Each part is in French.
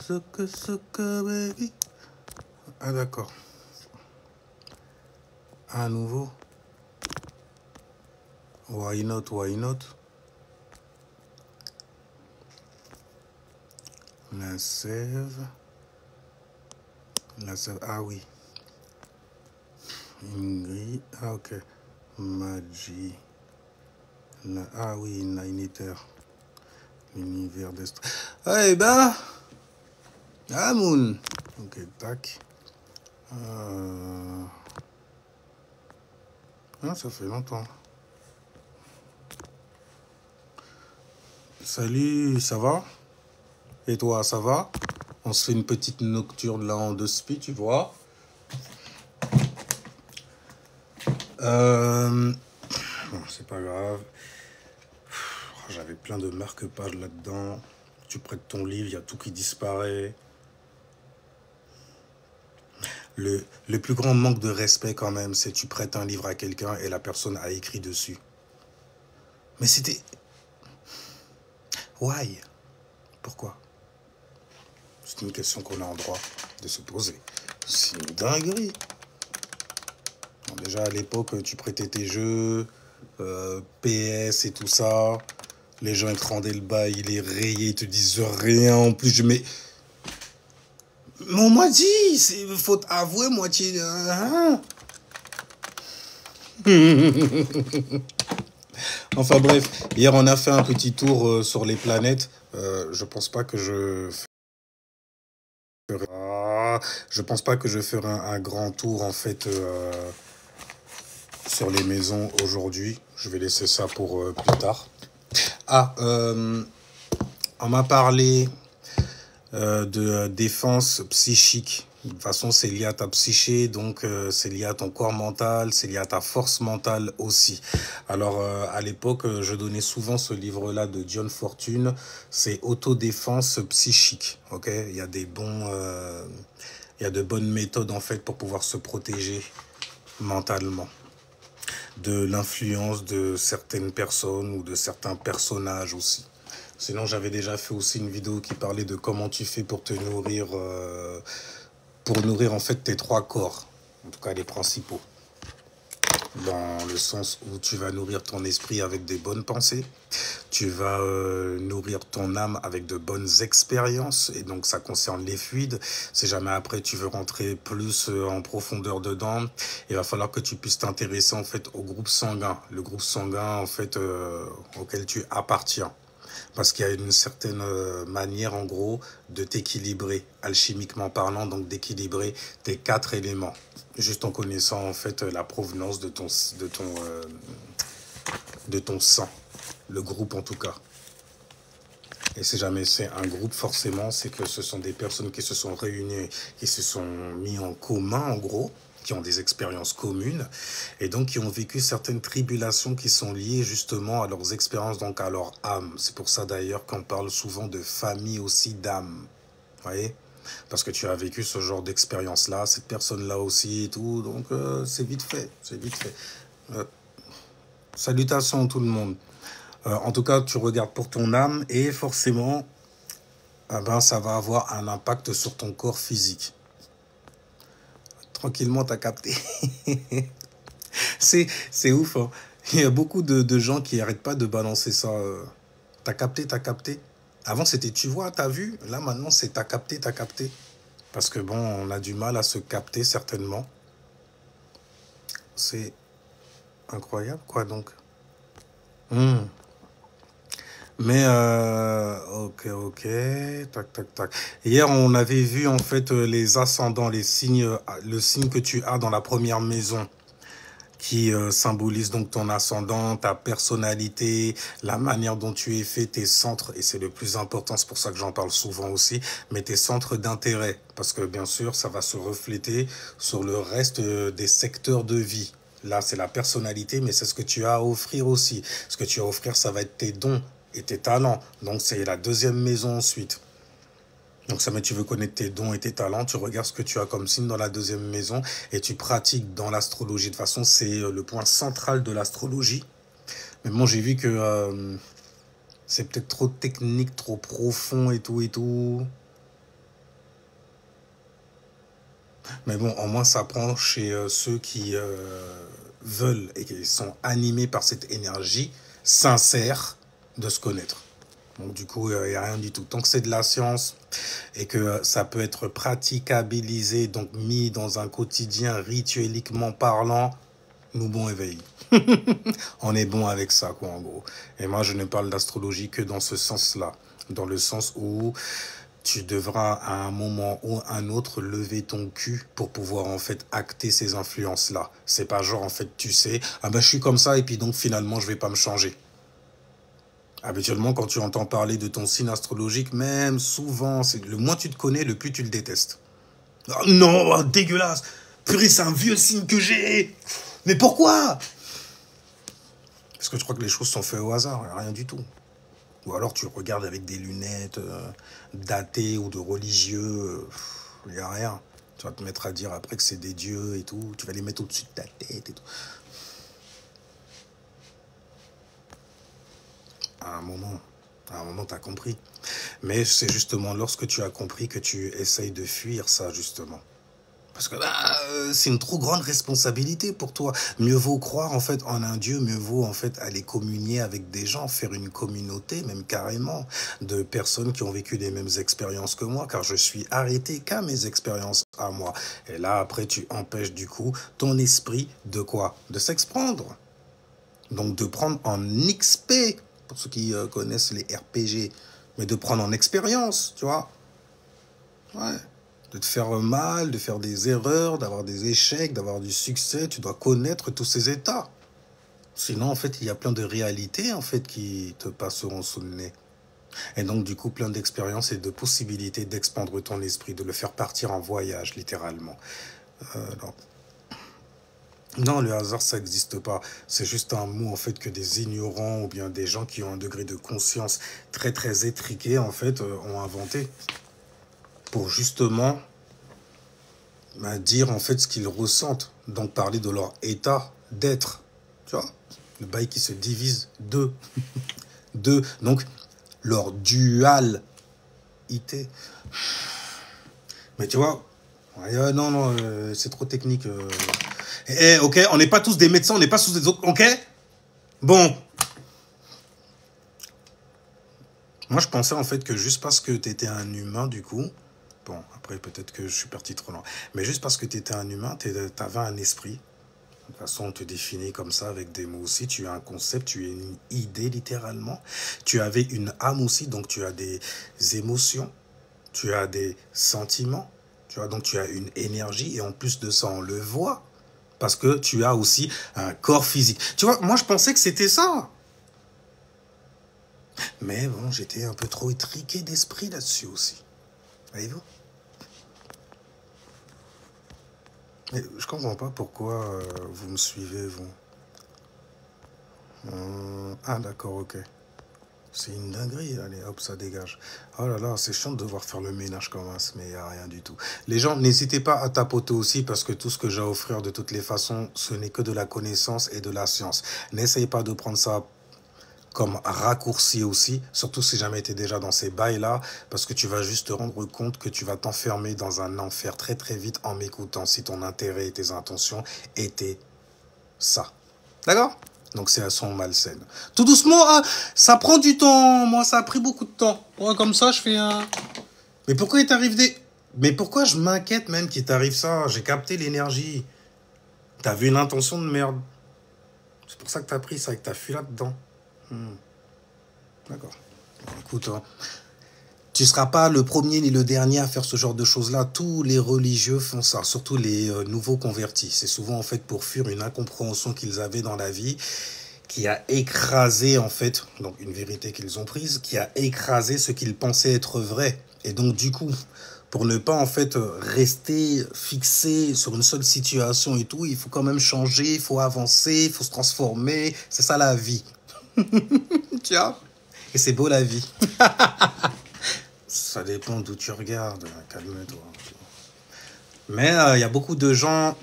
baby. Ah d'accord. À nouveau. Why not, why not? La sève. La sève, ah oui. Ingrid, ah ok. Magi. Ah oui, Nainiter. L'univers d'Est. Eh ben. Ah, Moon. Ok, tac. Ah, ça fait longtemps. Salut, ça va? Et toi, ça va? On se fait une petite nocturne là en 2 speed, tu vois? Bon, c'est pas grave. J'avais plein de marque-pages là-dedans. Tu prêtes ton livre, il y a tout qui disparaît. Le plus grand manque de respect quand même, c'est tu prêtes un livre à quelqu'un et la personne a écrit dessus. Mais c'était... Why? Pourquoi? C'est une question qu'on a en droit de se poser. C'est une dinguerie. Bon, déjà à l'époque, tu prêtais tes jeux, PS et tout ça. Les gens ils te rendaient le bail, ils les rayaient, ils te disent rien en plus. Mais on m'a dit, c'est faute avouée, moitié. Enfin bref, hier on a fait un petit tour sur les planètes. Je pense pas que je pense pas que je ferai un grand tour en fait sur les maisons aujourd'hui. Je vais laisser ça pour plus tard. Ah, on m'a parlé de défense psychique. De toute façon, c'est lié à ta psyché, donc c'est lié à ton corps mental, c'est lié à ta force mentale aussi. Alors, à l'époque, je donnais souvent ce livre-là de John Fortune, c'est Autodéfense psychique. Ok, il y a il y a de bonnes méthodes en fait pour pouvoir se protéger mentalement de l'influence de certaines personnes ou de certains personnages aussi. Sinon, j'avais déjà fait aussi une vidéo qui parlait de comment tu fais pour te nourrir, pour nourrir en fait tes 3 corps, en tout cas les principaux. Dans le sens où tu vas nourrir ton esprit avec des bonnes pensées, tu vas nourrir ton âme avec de bonnes expériences, et donc ça concerne les fluides. Si jamais après tu veux rentrer plus en profondeur dedans, il va falloir que tu puisses t'intéresser en fait au groupe sanguin, le groupe sanguin en fait auquel tu appartiens. Parce qu'il y a une certaine manière, en gros, de t'équilibrer, alchimiquement parlant, donc d'équilibrer tes 4 éléments. Juste en connaissant, en fait, la provenance de ton sang. Le groupe, en tout cas. Et si jamais c'est un groupe, forcément, c'est que ce sont des personnes qui se sont réunies, qui se sont mis en commun, en gros, qui ont des expériences communes et donc qui ont vécu certaines tribulations qui sont liées justement à leurs expériences, donc à leur âme. C'est pour ça d'ailleurs qu'on parle souvent de famille aussi d'âme. Vous voyez? Parce que tu as vécu ce genre d'expérience-là, cette personne-là aussi et tout, donc c'est vite fait, c'est vite fait. Salutations tout le monde. En tout cas, tu regardes pour ton âme et forcément, ben, ça va avoir un impact sur ton corps physique. Tranquillement, t'as capté. C'est ouf, hein. Il y a beaucoup de gens qui n'arrêtent pas de balancer ça. T'as capté, t'as capté. Avant, c'était tu vois, t'as vu. Là, maintenant, c'est t'as capté, t'as capté. Parce que bon, on a du mal à se capter, certainement. C'est incroyable, quoi, donc. Mais, ok, tac, tac, tac. Hier, on avait vu, en fait, les ascendants, les signes, le signe que tu as dans la première maison, qui symbolise donc ton ascendant, ta personnalité, la manière dont tu es fait, tes centres, et c'est le plus important, c'est pour ça que j'en parle souvent aussi, mais tes centres d'intérêt, parce que bien sûr, ça va se refléter sur le reste des secteurs de vie. Là, c'est la personnalité, mais c'est ce que tu as à offrir aussi. Ce que tu as à offrir, ça va être tes dons et tes talents. Donc, c'est la deuxième maison ensuite. Donc, ça, mais tu veux connaître tes dons et tes talents, tu regardes ce que tu as comme signe dans la deuxième maison et tu pratiques dans l'astrologie. De toute façon, c'est le point central de l'astrologie. Mais bon, j'ai vu que c'est peut-être trop technique, trop profond et tout et tout. Mais bon, au moins, ça prend chez ceux qui veulent et qui sont animés par cette énergie sincère de se connaître. Donc, du coup, il n'y a rien du tout. Tant que c'est de la science et que ça peut être praticabilisé, donc mis dans un quotidien ritueliquement parlant, nous bon éveillés. On est bon avec ça, quoi, en gros. Et moi, je ne parle d'astrologie que dans ce sens-là. Dans le sens où tu devras à un moment ou un autre lever ton cul pour pouvoir en fait acter ces influences-là. C'est pas genre en fait tu sais, ah ben je suis comme ça et puis donc finalement je vais pas me changer. Habituellement quand tu entends parler de ton signe astrologique, même souvent, c'est le moins tu te connais, le plus tu le détestes. Oh non, oh, dégueulasse. Purée, c'est un vieux signe que j'ai. Mais pourquoi? Parce que je crois que les choses sont faites au hasard, rien du tout. Ou alors tu regardes avec des lunettes datées ou de religieux, il n'y a rien. Tu vas te mettre à dire après que c'est des dieux et tout, tu vas les mettre au-dessus de ta tête et tout. À un moment, tu as compris. Mais c'est justement lorsque tu as compris que tu essayes de fuir ça, justement. Parce que c'est une trop grande responsabilité pour toi. Mieux vaut croire en fait en un Dieu, mieux vaut en fait aller communier avec des gens, faire une communauté, même carrément, de personnes qui ont vécu les mêmes expériences que moi, car je suis arrêté qu'à mes expériences à moi. Et là, après, tu empêches du coup ton esprit de quoi? De s'exprendre. Donc de prendre en XP, pour ceux qui connaissent les RPG, mais de prendre en expérience, tu vois. Ouais. De te faire mal, de faire des erreurs, d'avoir des échecs, d'avoir du succès. Tu dois connaître tous ces états. Sinon, en fait, il y a plein de réalités, en fait, qui te passeront sous le nez. Et donc, du coup, plein d'expériences et de possibilités d'expandre ton esprit, de le faire partir en voyage, littéralement. Non. Non, le hasard, ça n'existe pas. C'est juste un mot, en fait, que des ignorants ou bien des gens qui ont un degré de conscience très, très étriqué, en fait, ont inventé. Pour justement dire en fait ce qu'ils ressentent, donc parler de leur état d'être, tu vois, le bail qui se divise deux, donc leur dualité. Mais tu vois, non, non, c'est trop technique. Ok, on n'est pas tous des médecins, on n'est pas tous des autres, ok. Bon, moi je pensais en fait que juste parce que tu étais un humain du coup, bon, après peut-être que je suis parti trop loin, mais juste parce que tu étais un humain, tu avais un esprit. De toute façon, on te définit comme ça avec des mots aussi. Tu as un concept, tu as une idée littéralement. Tu avais une âme aussi, donc tu as des émotions, tu as des sentiments, tu vois, donc tu as une énergie et en plus de ça, on le voit parce que tu as aussi un corps physique. Tu vois, moi je pensais que c'était ça. Mais bon, j'étais un peu trop étriqué d'esprit là-dessus aussi. Voyez-vous? Mais je comprends pas pourquoi vous me suivez, vous. Ah d'accord, ok. C'est une dinguerie, allez hop, ça dégage. Oh là là, c'est chiant de devoir faire le ménage comme ça, mais il n'y a rien du tout. Les gens, n'hésitez pas à tapoter aussi, parce que tout ce que j'ai à offrir de toutes les façons, ce n'est que de la connaissance et de la science. N'essayez pas de prendre ça comme raccourci aussi, surtout si jamais tu es déjà dans ces bails-là, parce que tu vas juste te rendre compte que tu vas t'enfermer dans un enfer très très vite en m'écoutant, si ton intérêt et tes intentions étaient ça. D'accord? Donc c'est à son malsaine. Tout doucement, hein, ça prend du temps. Moi, ça a pris beaucoup de temps. Ouais, comme ça, je fais un... Mais pourquoi il t'arrive des... Mais pourquoi je m'inquiète même qu'il t'arrive ça? J'ai capté l'énergie. T'avais une intention de merde. C'est pour ça que t'as pris ça et que t'as fui là-dedans. D'accord. Bon, écoute, hein, tu seras pas le premier ni le dernier à faire ce genre de choses-là. Tous les religieux font ça, surtout les nouveaux convertis. C'est souvent en fait pour fuir une incompréhension qu'ils avaient dans la vie, qui a écrasé en fait, donc une vérité qu'ils ont prise, qui a écrasé ce qu'ils pensaient être vrai. Et donc du coup, pour ne pas en fait rester fixé sur une seule situation et tout, il faut quand même changer, il faut avancer, il faut se transformer. C'est ça la vie. Tu vois? Et c'est beau la vie. Ça dépend d'où tu regardes, calme-toi. Mais il y a beaucoup de gens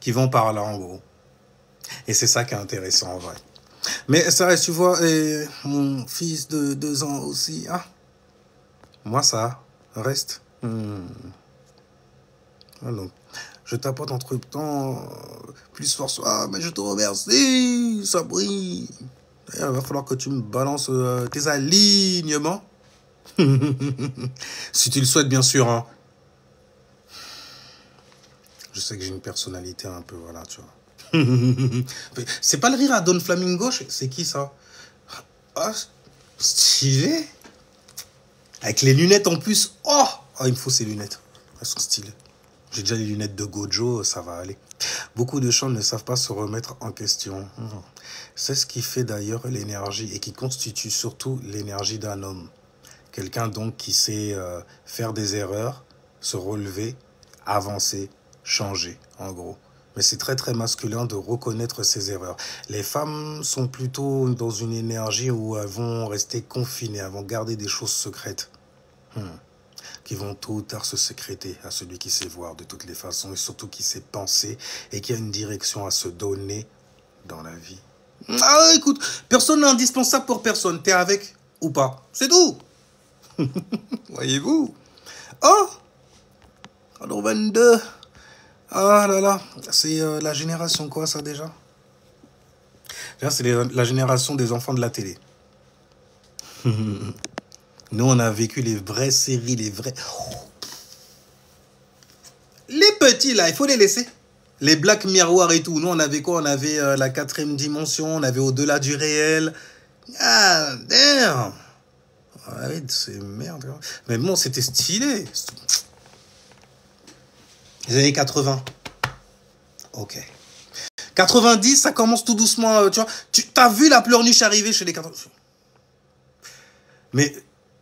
qui vont par là en gros. Et c'est ça qui est intéressant en vrai. Mais ça reste, tu vois, et mon fils de 2 ans aussi, hein. Moi ça reste. Ouais. Hein, donc, je t'apporte entre-temps plus force. Ah, mais je te remercie, ça brille. Il va falloir que tu me balances tes alignements. Si tu le souhaites, bien sûr. Hein. Je sais que j'ai une personnalité un peu, voilà, tu vois. C'est pas le rire à Don Flamingo, c'est qui ça? Ah, stylé. Avec les lunettes en plus. Oh, il me faut ces lunettes. Elles sont stylées. J'ai déjà les lunettes de Gojo, ça va aller. Beaucoup de gens ne savent pas se remettre en question. C'est ce qui fait d'ailleurs l'énergie et qui constitue surtout l'énergie d'un homme. Quelqu'un donc qui sait faire des erreurs, se relever, avancer, changer, en gros. Mais c'est très très masculin de reconnaître ses erreurs. Les femmes sont plutôt dans une énergie où elles vont rester confinées, elles vont garder des choses secrètes. Qui vont tôt ou tard se sécréter à celui qui sait voir de toutes les façons et surtout qui sait penser et qui a une direction à se donner dans la vie. Ah, écoute, personne n'est indispensable pour personne. T'es avec ou pas? C'est tout. Voyez-vous? Oh, alors 22. Ah là là, c'est la génération quoi ça déjà? C'est la génération des enfants de la télé. Nous, on a vécu les vraies séries, les vrais... Les petits, là, il faut les laisser. Les Black Miroir et tout. Nous, on avait quoi? On avait la 4e dimension, on avait Au-delà du réel. Ah, damn. Ouais, c'est merde. Mais bon, c'était stylé. Les années 80. Ok. 90, ça commence tout doucement, tu vois. Tu t'as vu la pleurniche arriver chez les 80. Mais...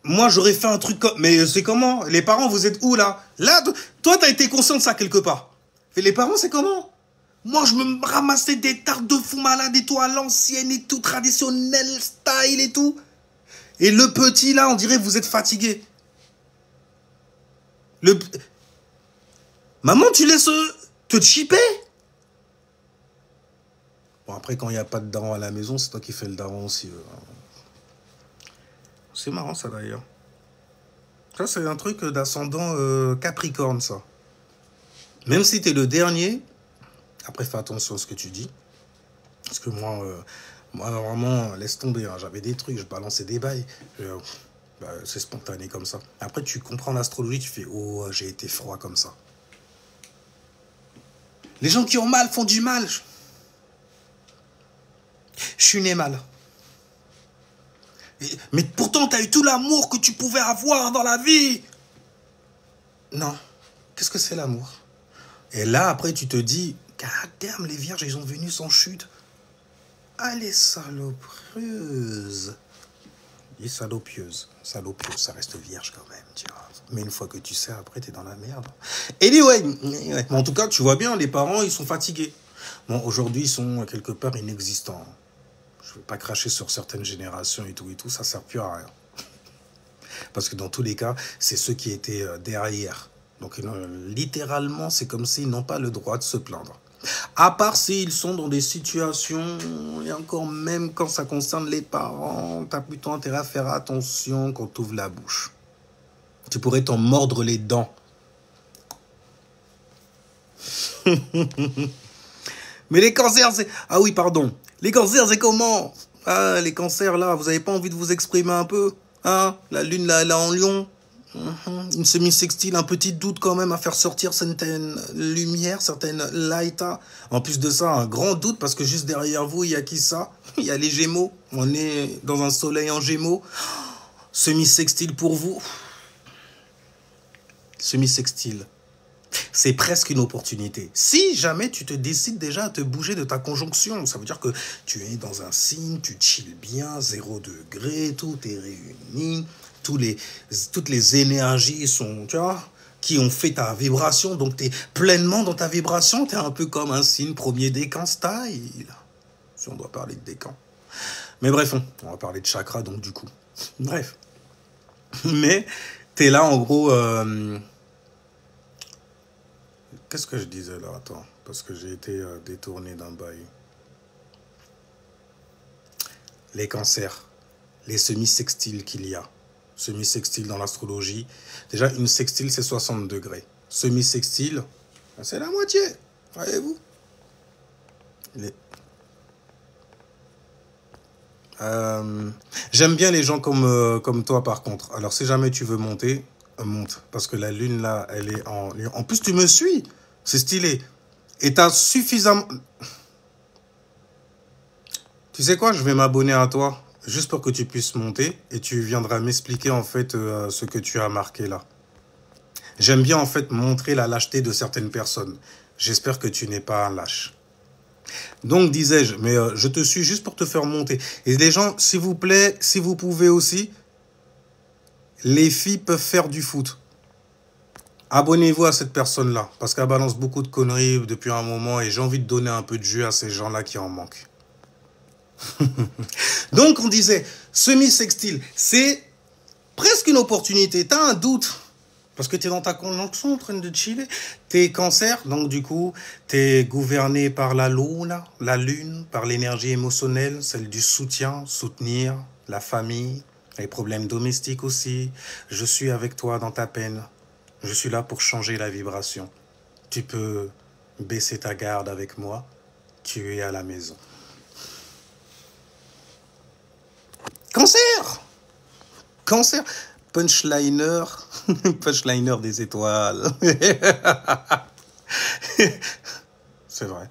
moi, j'aurais fait un truc comme... Mais c'est comment? Les parents, vous êtes où, là? Là, toi, t'as été conscient de ça quelque part. Mais les parents, c'est comment? Moi, je me ramassais des tartes de fou malade et tout, à l'ancienne et tout, traditionnel, style et tout. Et le petit, là, on dirait que vous êtes fatigué. Maman, tu laisses te chipper? Bon, après, quand il n'y a pas de daron à la maison, c'est toi qui fais le daron aussi. C'est marrant, ça, d'ailleurs. Ça, c'est un truc d'ascendant Capricorne, ça. Même si t'es le dernier, après, fais attention à ce que tu dis. Parce que moi vraiment, laisse tomber. Hein. J'avais des trucs, je balançais des bails. C'est spontané comme ça. Après, tu comprends l'astrologie, tu fais « Oh, j'ai été froid comme ça. » Les gens qui ont mal font du mal. Je suis né mal. Mais pourtant, tu as eu tout l'amour que tu pouvais avoir dans la vie. Non. Qu'est-ce que c'est l'amour? Et là, après, tu te dis, God damn, les vierges, ils ont venu sans chute. Ah, les salopieuses. Les salopieuses. Salopieuse, ça reste vierge quand même, tu vois. Mais une fois que tu sais, après, t'es dans la merde. Anyway, mais en tout cas, tu vois bien, les parents, ils sont fatigués. Bon, aujourd'hui, ils sont quelque part inexistants. Je ne veux pas cracher sur certaines générations et tout, ça ne sert plus à rien. Parce que dans tous les cas, c'est ceux qui étaient derrière. Donc, littéralement, c'est comme s'ils n'ont pas le droit de se plaindre. À part s'ils sont dans des situations, et encore même quand ça concerne les parents, tu as plutôt intérêt à faire attention quand tu ouvres la bouche. Tu pourrais t'en mordre les dents. Mais les cancers, c'est... Ah oui, pardon. Les cancers, c'est comment? Ah, les cancers, là, vous n'avez pas envie de vous exprimer un peu? Hein? La lune, là, elle est en lion. Une semi-sextile, un petit doute quand même à faire sortir certaines lumières, certaines lights. En plus de ça, un grand doute parce que juste derrière vous, il y a qui ça? Il y a les Gémeaux. On est dans un soleil en Gémeaux. Semi-sextile pour vous. Semi-sextile. C'est presque une opportunité. Si jamais tu te décides déjà à te bouger de ta conjonction, ça veut dire que tu es dans un signe, tu chilles bien, 0 degré, tout est réuni, toutes les énergies sont, tu vois, qui ont fait ta vibration, donc tu es pleinement dans ta vibration, tu es un peu comme un signe premier décan style, si on doit parler de décan. Mais bref, on va parler de chakra, donc du coup. Bref. Mais tu es là, en gros... Qu'est-ce que je disais là? Attends, parce que j'ai été détourné d'un bail. Les cancers, les semi-sextiles qu'il y a. Semi-sextile dans l'astrologie. Déjà, une sextile, c'est 60 degrés. Semi-sextile, C'est la moitié, voyez-vous. J'aime bien les gens comme toi, par contre. Alors, si jamais tu veux monter, monte. Parce que la lune, là, elle est en... En plus, tu me suis. C'est stylé. Et t'as suffisamment... Tu sais quoi, je vais m'abonner à toi, juste pour que tu puisses monter, et tu viendras m'expliquer, en fait, ce que tu as marqué là. J'aime bien, en fait, montrer la lâcheté de certaines personnes. J'espère que tu n'es pas un lâche. Donc, disais-je, mais je te suis juste pour te faire monter. Et les gens, s'il vous plaît, si vous pouvez aussi, les filles peuvent faire du foot. Abonnez-vous à cette personne-là, parce qu'elle balance beaucoup de conneries depuis un moment, et j'ai envie de donner un peu de jus à ces gens-là qui en manquent. Donc, on disait, semi-sextile, c'est presque une opportunité. T'as un doute, parce que t'es dans ta conjonction en train de chiller. T'es cancer, donc du coup, t'es gouverné par la lune, par l'énergie émotionnelle, celle du soutien, soutenir la famille, les problèmes domestiques aussi. Je suis avec toi dans ta peine. Je suis là pour changer la vibration. Tu peux baisser ta garde avec moi. Tu es à la maison. Cancer! Cancer! Punchliner. Punchliner des étoiles. C'est vrai.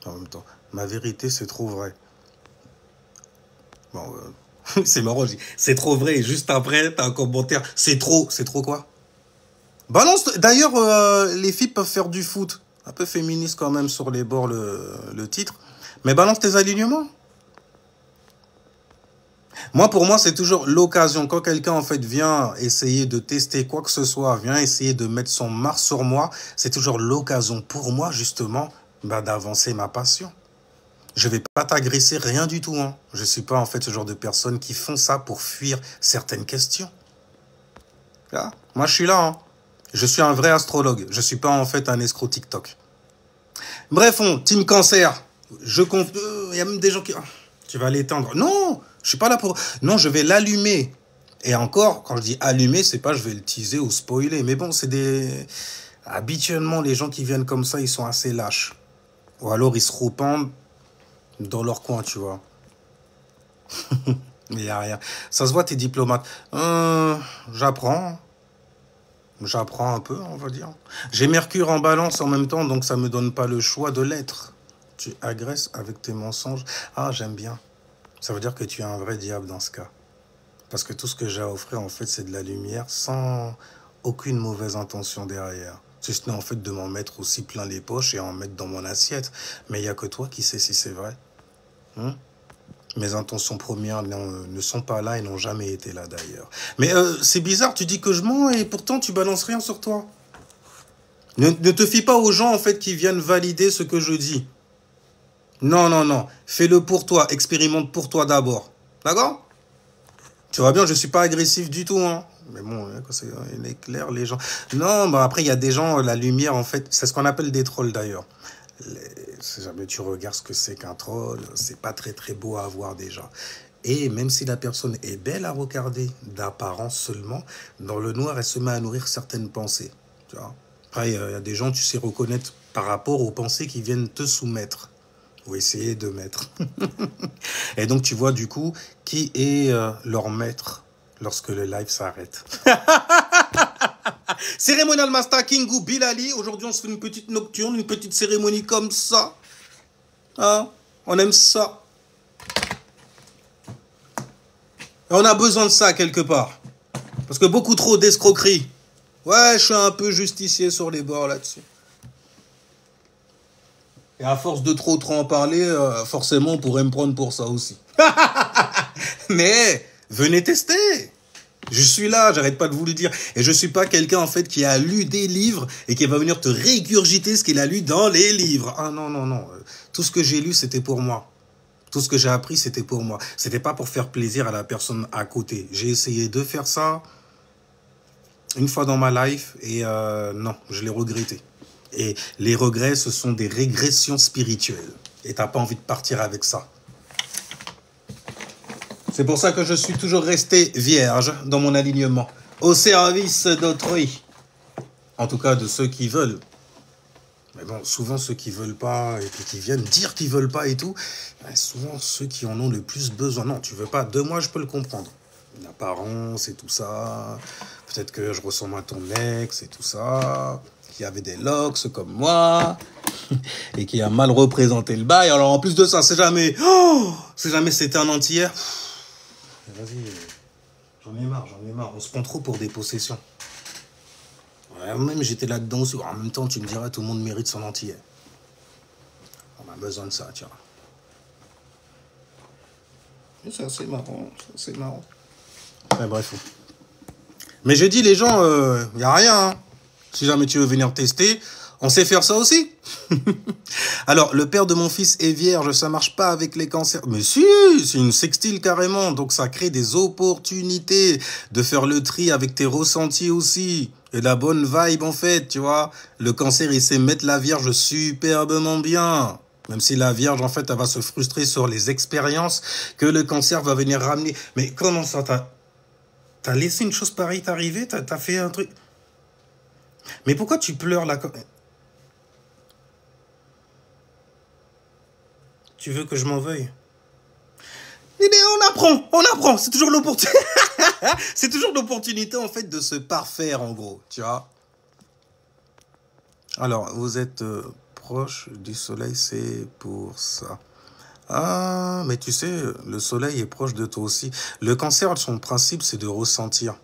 En même temps, ma vérité, c'est trop vrai. Bon, c'est marrant, c'est trop vrai. Et juste après, t'as un commentaire. C'est trop quoi? Balance. D'ailleurs, les filles peuvent faire du foot. Un peu féministe quand même sur les bords, le titre. Mais balance tes alignements. Moi, pour moi, c'est toujours l'occasion. Quand quelqu'un, en fait, vient essayer de tester quoi que ce soit, vient essayer de mettre son marque sur moi, c'est toujours l'occasion pour moi, justement, d'avancer ma passion. Je vais pas t'agresser, rien du tout. Hein. Je suis pas, en fait, ce genre de personnes qui font ça pour fuir certaines questions. Là, moi, je suis là. Hein. Je suis un vrai astrologue. Je suis pas, en fait, un escroc TikTok. Bref, team cancer. Il y a même des gens qui... Tu vas l'éteindre. Non, je suis pas là pour... Non, je vais l'allumer. Et encore, quand je dis allumer, c'est pas je vais le teaser ou spoiler. Mais bon, c'est des... Habituellement, les gens qui viennent comme ça, ils sont assez lâches. Ou alors, ils se rependent dans leur coin, tu vois. Il n'y a rien. Ça se voit, t'es diplomate. J'apprends. J'apprends un peu, on va dire. J'ai Mercure en balance en même temps, donc ça me donne pas le choix de l'être. Tu agresses avec tes mensonges. Ah, j'aime bien. Ça veut dire que tu es un vrai diable dans ce cas. Parce que tout ce que j'ai à offrir, en fait, c'est de la lumière sans aucune mauvaise intention derrière. Si ce n'est en fait de m'en mettre aussi plein les poches et en mettre dans mon assiette. Mais il n'y a que toi qui sais si c'est vrai. Mes intentions premières ne sont pas là et n'ont jamais été là d'ailleurs. Mais c'est bizarre, tu dis que je mens et pourtant tu balances rien sur toi. Ne te fie pas aux gens en fait qui viennent valider ce que je dis. Non, non, non. Fais-le pour toi. Expérimente pour toi d'abord. D'accord? Tu vois bien, je suis pas agressif du tout. Hein. Mais bon, il est clair, les gens... Non, bah après, il y a des gens, la lumière, en fait, c'est ce qu'on appelle des trolls d'ailleurs. Si jamais tu regardes ce que c'est qu'un troll, c'est pas très très beau à voir déjà. Et même si la personne est belle à regarder, d'apparence seulement, dans le noir, elle se met à nourrir certaines pensées. Tu vois? Après, il y a des gens, tu sais reconnaître par rapport aux pensées qui viennent te soumettre. Ou essayer de mettre. Et donc, tu vois du coup qui est leur maître lorsque le live s'arrête. Cérémonial Master Kingu Bilali. Aujourd'hui, on se fait une petite nocturne, une petite cérémonie comme ça. Hein? On aime ça. Et on a besoin de ça quelque part. Parce que beaucoup trop d'escroquerie. Ouais, je suis un peu justicier sur les bords là-dessus. Et à force de trop en parler, forcément, on pourrait me prendre pour ça aussi. Mais venez tester. Je suis là, j'arrête pas de vous le dire. Et je suis pas quelqu'un, en fait, qui a lu des livres et qui va venir te régurgiter ce qu'il a lu dans les livres. Ah non, non, non. Tout ce que j'ai lu, c'était pour moi. Tout ce que j'ai appris, c'était pour moi. C'était pas pour faire plaisir à la personne à côté. J'ai essayé de faire ça une fois dans ma life et non, je l'ai regretté. Et les regrets, ce sont des régressions spirituelles. Et t'as pas envie de partir avec ça. C'est pour ça que je suis toujours resté vierge dans mon alignement. Au service d'autrui. En tout cas, de ceux qui veulent Mais bon, souvent ceux qui veulent pas et puis qui viennent dire qu'ils veulent pas et tout, ben, souvent ceux qui en ont le plus besoin. Non, tu veux pas, de moi je peux le comprendre. L'apparence et tout ça, peut-être que je ressemble à ton ex et tout ça, qui avait des locks comme moi, et qui a mal représenté le bail. Alors en plus de ça, c'est jamais c'était un antillais. Vas-y, j'en ai marre, on se prend trop pour des possessions. Ouais, même j'étais là-dedans aussi. En même temps, tu me diras, tout le monde mérite son antillais. On a besoin de ça, tu vois. Mais c'est assez marrant, c'est marrant. Ouais, bref. Mais j'ai dit, les gens, y a rien. Hein. Si jamais tu veux venir tester, on sait faire ça aussi. Alors, le père de mon fils est vierge, ça marche pas avec les cancers. Mais si, c'est une sextile carrément. Donc, ça crée des opportunités de faire le tri avec tes ressentis aussi. Et la bonne vibe, en fait, tu vois. Le cancer, il sait mettre la vierge superbement bien. Même si la vierge, en fait, elle va se frustrer sur les expériences que le cancer va venir ramener. Mais comment ça, t'as laissé une chose pareille t'arriver? T'as fait un truc... Mais pourquoi tu pleures là? Tu veux que je m'en veuille? Mais on apprend. C'est toujours l'opportunité. C'est toujours l'opportunité, en fait, de se parfaire, en gros, tu vois. Alors, vous êtes proche du soleil, c'est pour ça. Ah, mais tu sais, le soleil est proche de toi aussi. Le cancer, son principe, c'est de ressentir.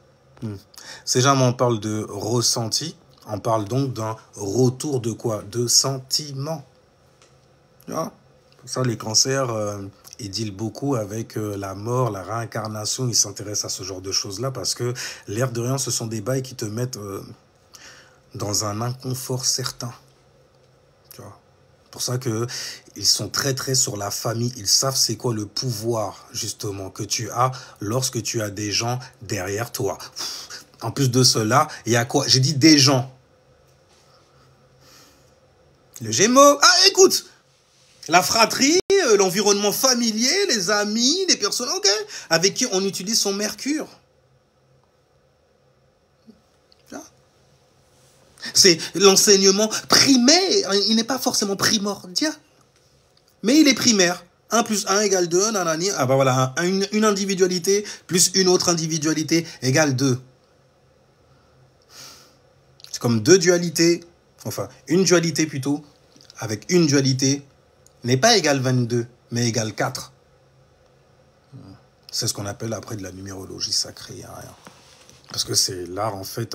Si jamais on parle de ressenti, on parle donc d'un retour de quoi? De sentiment. Tu vois? Pour ça, les cancers, ils dealent beaucoup avec la mort, la réincarnation. Ils s'intéressent à ce genre de choses-là parce que, l'air de rien, ce sont des bails qui te mettent dans un inconfort certain. Tu vois? Pour ça que ils sont très très sur la famille. Ils savent c'est quoi le pouvoir, justement, que tu as lorsque tu as des gens derrière toi. En plus de cela, il y a quoi? J'ai dit des gens. Le Gémeaux. Ah, écoute, la fratrie, l'environnement familier, les amis, les personnes, ok, avec qui on utilise son Mercure. C'est l'enseignement primaire. Il n'est pas forcément primordial, mais il est primaire. 1 plus 1 égale 2, nanani. Ah bah voilà, une individualité plus une autre individualité égale 2. C'est comme deux dualités, enfin une dualité plutôt, avec une dualité n'est pas égale 22, mais égale 4. C'est ce qu'on appelle après de la numérologie sacrée. Hein, rien. Parce que c'est l'art, en fait,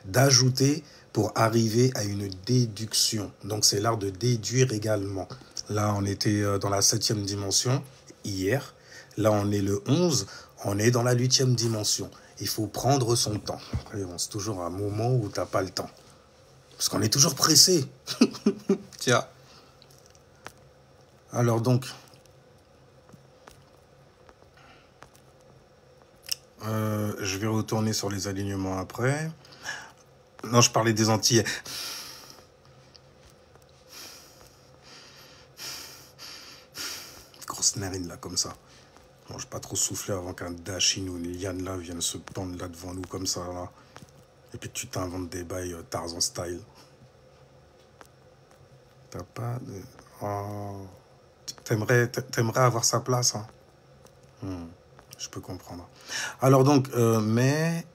d'ajouter pour arriver à une déduction. Donc, c'est l'art de déduire également. Là, on était dans la 7e dimension, hier. Là, on est le 11, on est dans la 8e dimension. Il faut prendre son temps. Après, c'est toujours un moment où tu n'as pas le temps. Parce qu'on est toujours pressé. Tiens. Alors donc... je vais retourner sur les alignements après. Non, je parlais des Antillais. Grosse narine là, comme ça. Bon, je vais pas trop souffler avant qu'un Dashin ou une Liane là vienne se pendre là devant nous comme ça là. Et puis tu t'inventes des bails Tarzan style. T'as pas de... Oh. T'aimerais avoir sa place, hein. Je peux comprendre. Alors donc, mais...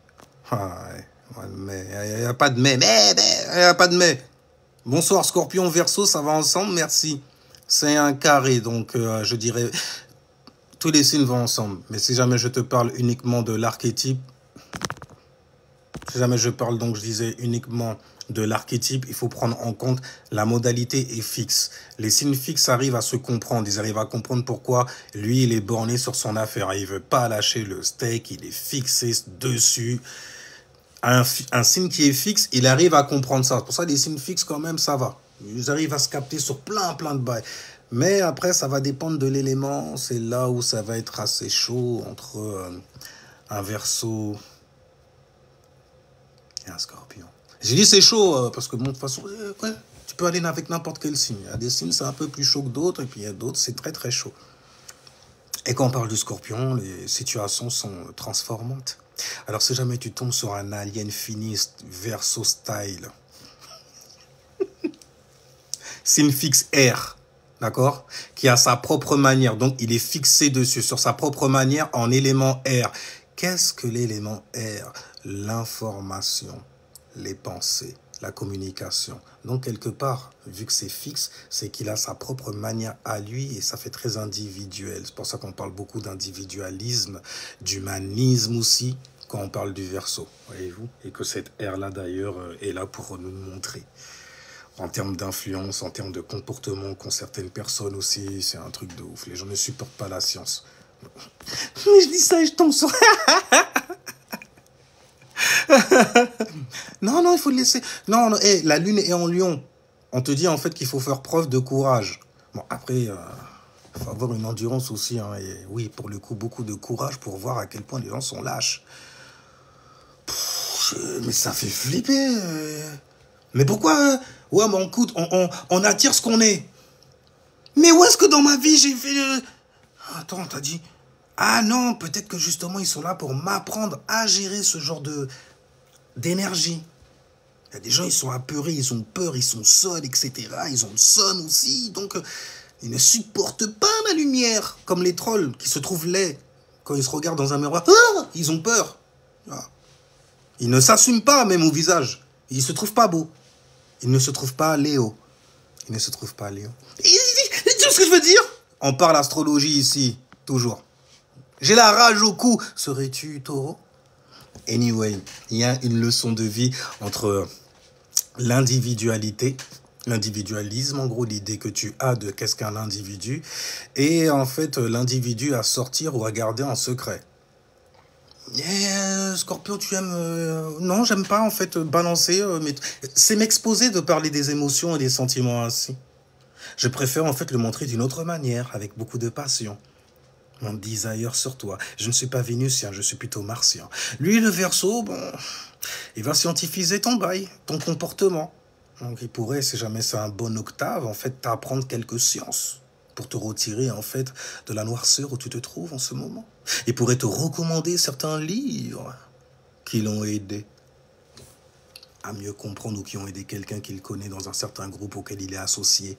Ah, ouais, mais il n'y a pas de mais, il n'y a pas de mais. Bonsoir Scorpion, Verseau, ça va ensemble, merci. C'est un carré, donc je dirais, tous les signes vont ensemble. Mais si jamais je te parle uniquement de l'archétype, si jamais je parle donc, je disais, uniquement de l'archétype, il faut prendre en compte la modalité est fixe. Les signes fixes arrivent à se comprendre. Ils arrivent à comprendre pourquoi lui, il est borné sur son affaire. Il veut pas lâcher le steak, il est fixé dessus. Un signe qui est fixe, il arrive à comprendre ça. Pour ça, les signes fixes, quand même, ça va. Ils arrivent à se capter sur plein de bails. Mais après, ça va dépendre de l'élément. C'est là où ça va être assez chaud entre un Verseau et un Scorpion. J'ai dit c'est chaud parce que bon, de toute façon, ouais, tu peux aller avec n'importe quel signe. Il y a des signes, c'est un peu plus chaud que d'autres, et puis il y a d'autres, c'est très très chaud. Et quand on parle du Scorpion, les situations sont transformantes. Alors si jamais tu tombes sur un alien finiste, Verseau style, signe fixe R, d'accord, qui a sa propre manière. Donc, il est fixé dessus, sur sa propre manière, en élément R. Qu'est-ce que l'élément R? L'information, les pensées, la communication. Donc, quelque part, vu que c'est fixe, c'est qu'il a sa propre manière à lui et ça fait très individuel. C'est pour ça qu'on parle beaucoup d'individualisme, d'humanisme aussi, quand on parle du Verseau, voyez-vous. Et que cette ère-là, d'ailleurs, est là pour nous montrer. En termes d'influence, en termes de comportement qu'ont certaines personnes aussi, c'est un truc de ouf. Les gens ne supportent pas la science. Mais je dis ça et je tombe sur... Non, non, il faut le laisser. Non, non, hey, la lune est en lion. On te dit en fait qu'il faut faire preuve de courage. Bon, après, il faut avoir une endurance aussi. Hein, et oui, pour le coup, beaucoup de courage pour voir à quel point les gens sont lâches. Mais ça fait flipper. Mais pourquoi ouais, mais écoute, on attire ce qu'on est. Mais où est-ce que dans ma vie j'ai fait... Attends, t'as dit... Ah non, peut-être que justement, ils sont là pour m'apprendre à gérer ce genre d'énergie. Il y a des gens, ils sont apeurés, ils ont peur, ils sont seuls, etc. Ils ont le son aussi, donc ils ne supportent pas ma lumière. Comme les trolls qui se trouvent laids. Quand ils se regardent dans un miroir, ils ont peur. Ils ne s'assument pas même au visage. Ils ne se trouvent pas beaux. Ils ne se trouvent pas Léo. Ils ne se trouvent pas Léo. Tu vois ce que je veux dire? On parle astrologie ici, toujours. J'ai la rage au cou. Serais-tu taureau? Anyway, il y a une leçon de vie entre l'individualité, l'individualisme, en gros, l'idée que tu as de qu'est-ce qu'un individu, et en fait, l'individu à sortir ou à garder en secret. Scorpion, tu aimes... Non, j'aime pas, en fait, balancer. Mais c'est m'exposer de parler des émotions et des sentiments ainsi. Je préfère, en fait, le montrer d'une autre manière, avec beaucoup de passion. Mon desire sur toi. Je ne suis pas vénusien, je suis plutôt martien. Lui, le Verseau, bon, il va scientifiser ton bail, ton comportement. Donc, il pourrait, si jamais c'est un bon octave, en fait, t'apprendre quelques sciences pour te retirer, en fait, de la noirceur où tu te trouves en ce moment. Il pourrait te recommander certains livres qui l'ont aidé à mieux comprendre ou qui ont aidé quelqu'un qu'il connaît dans un certain groupe auquel il est associé.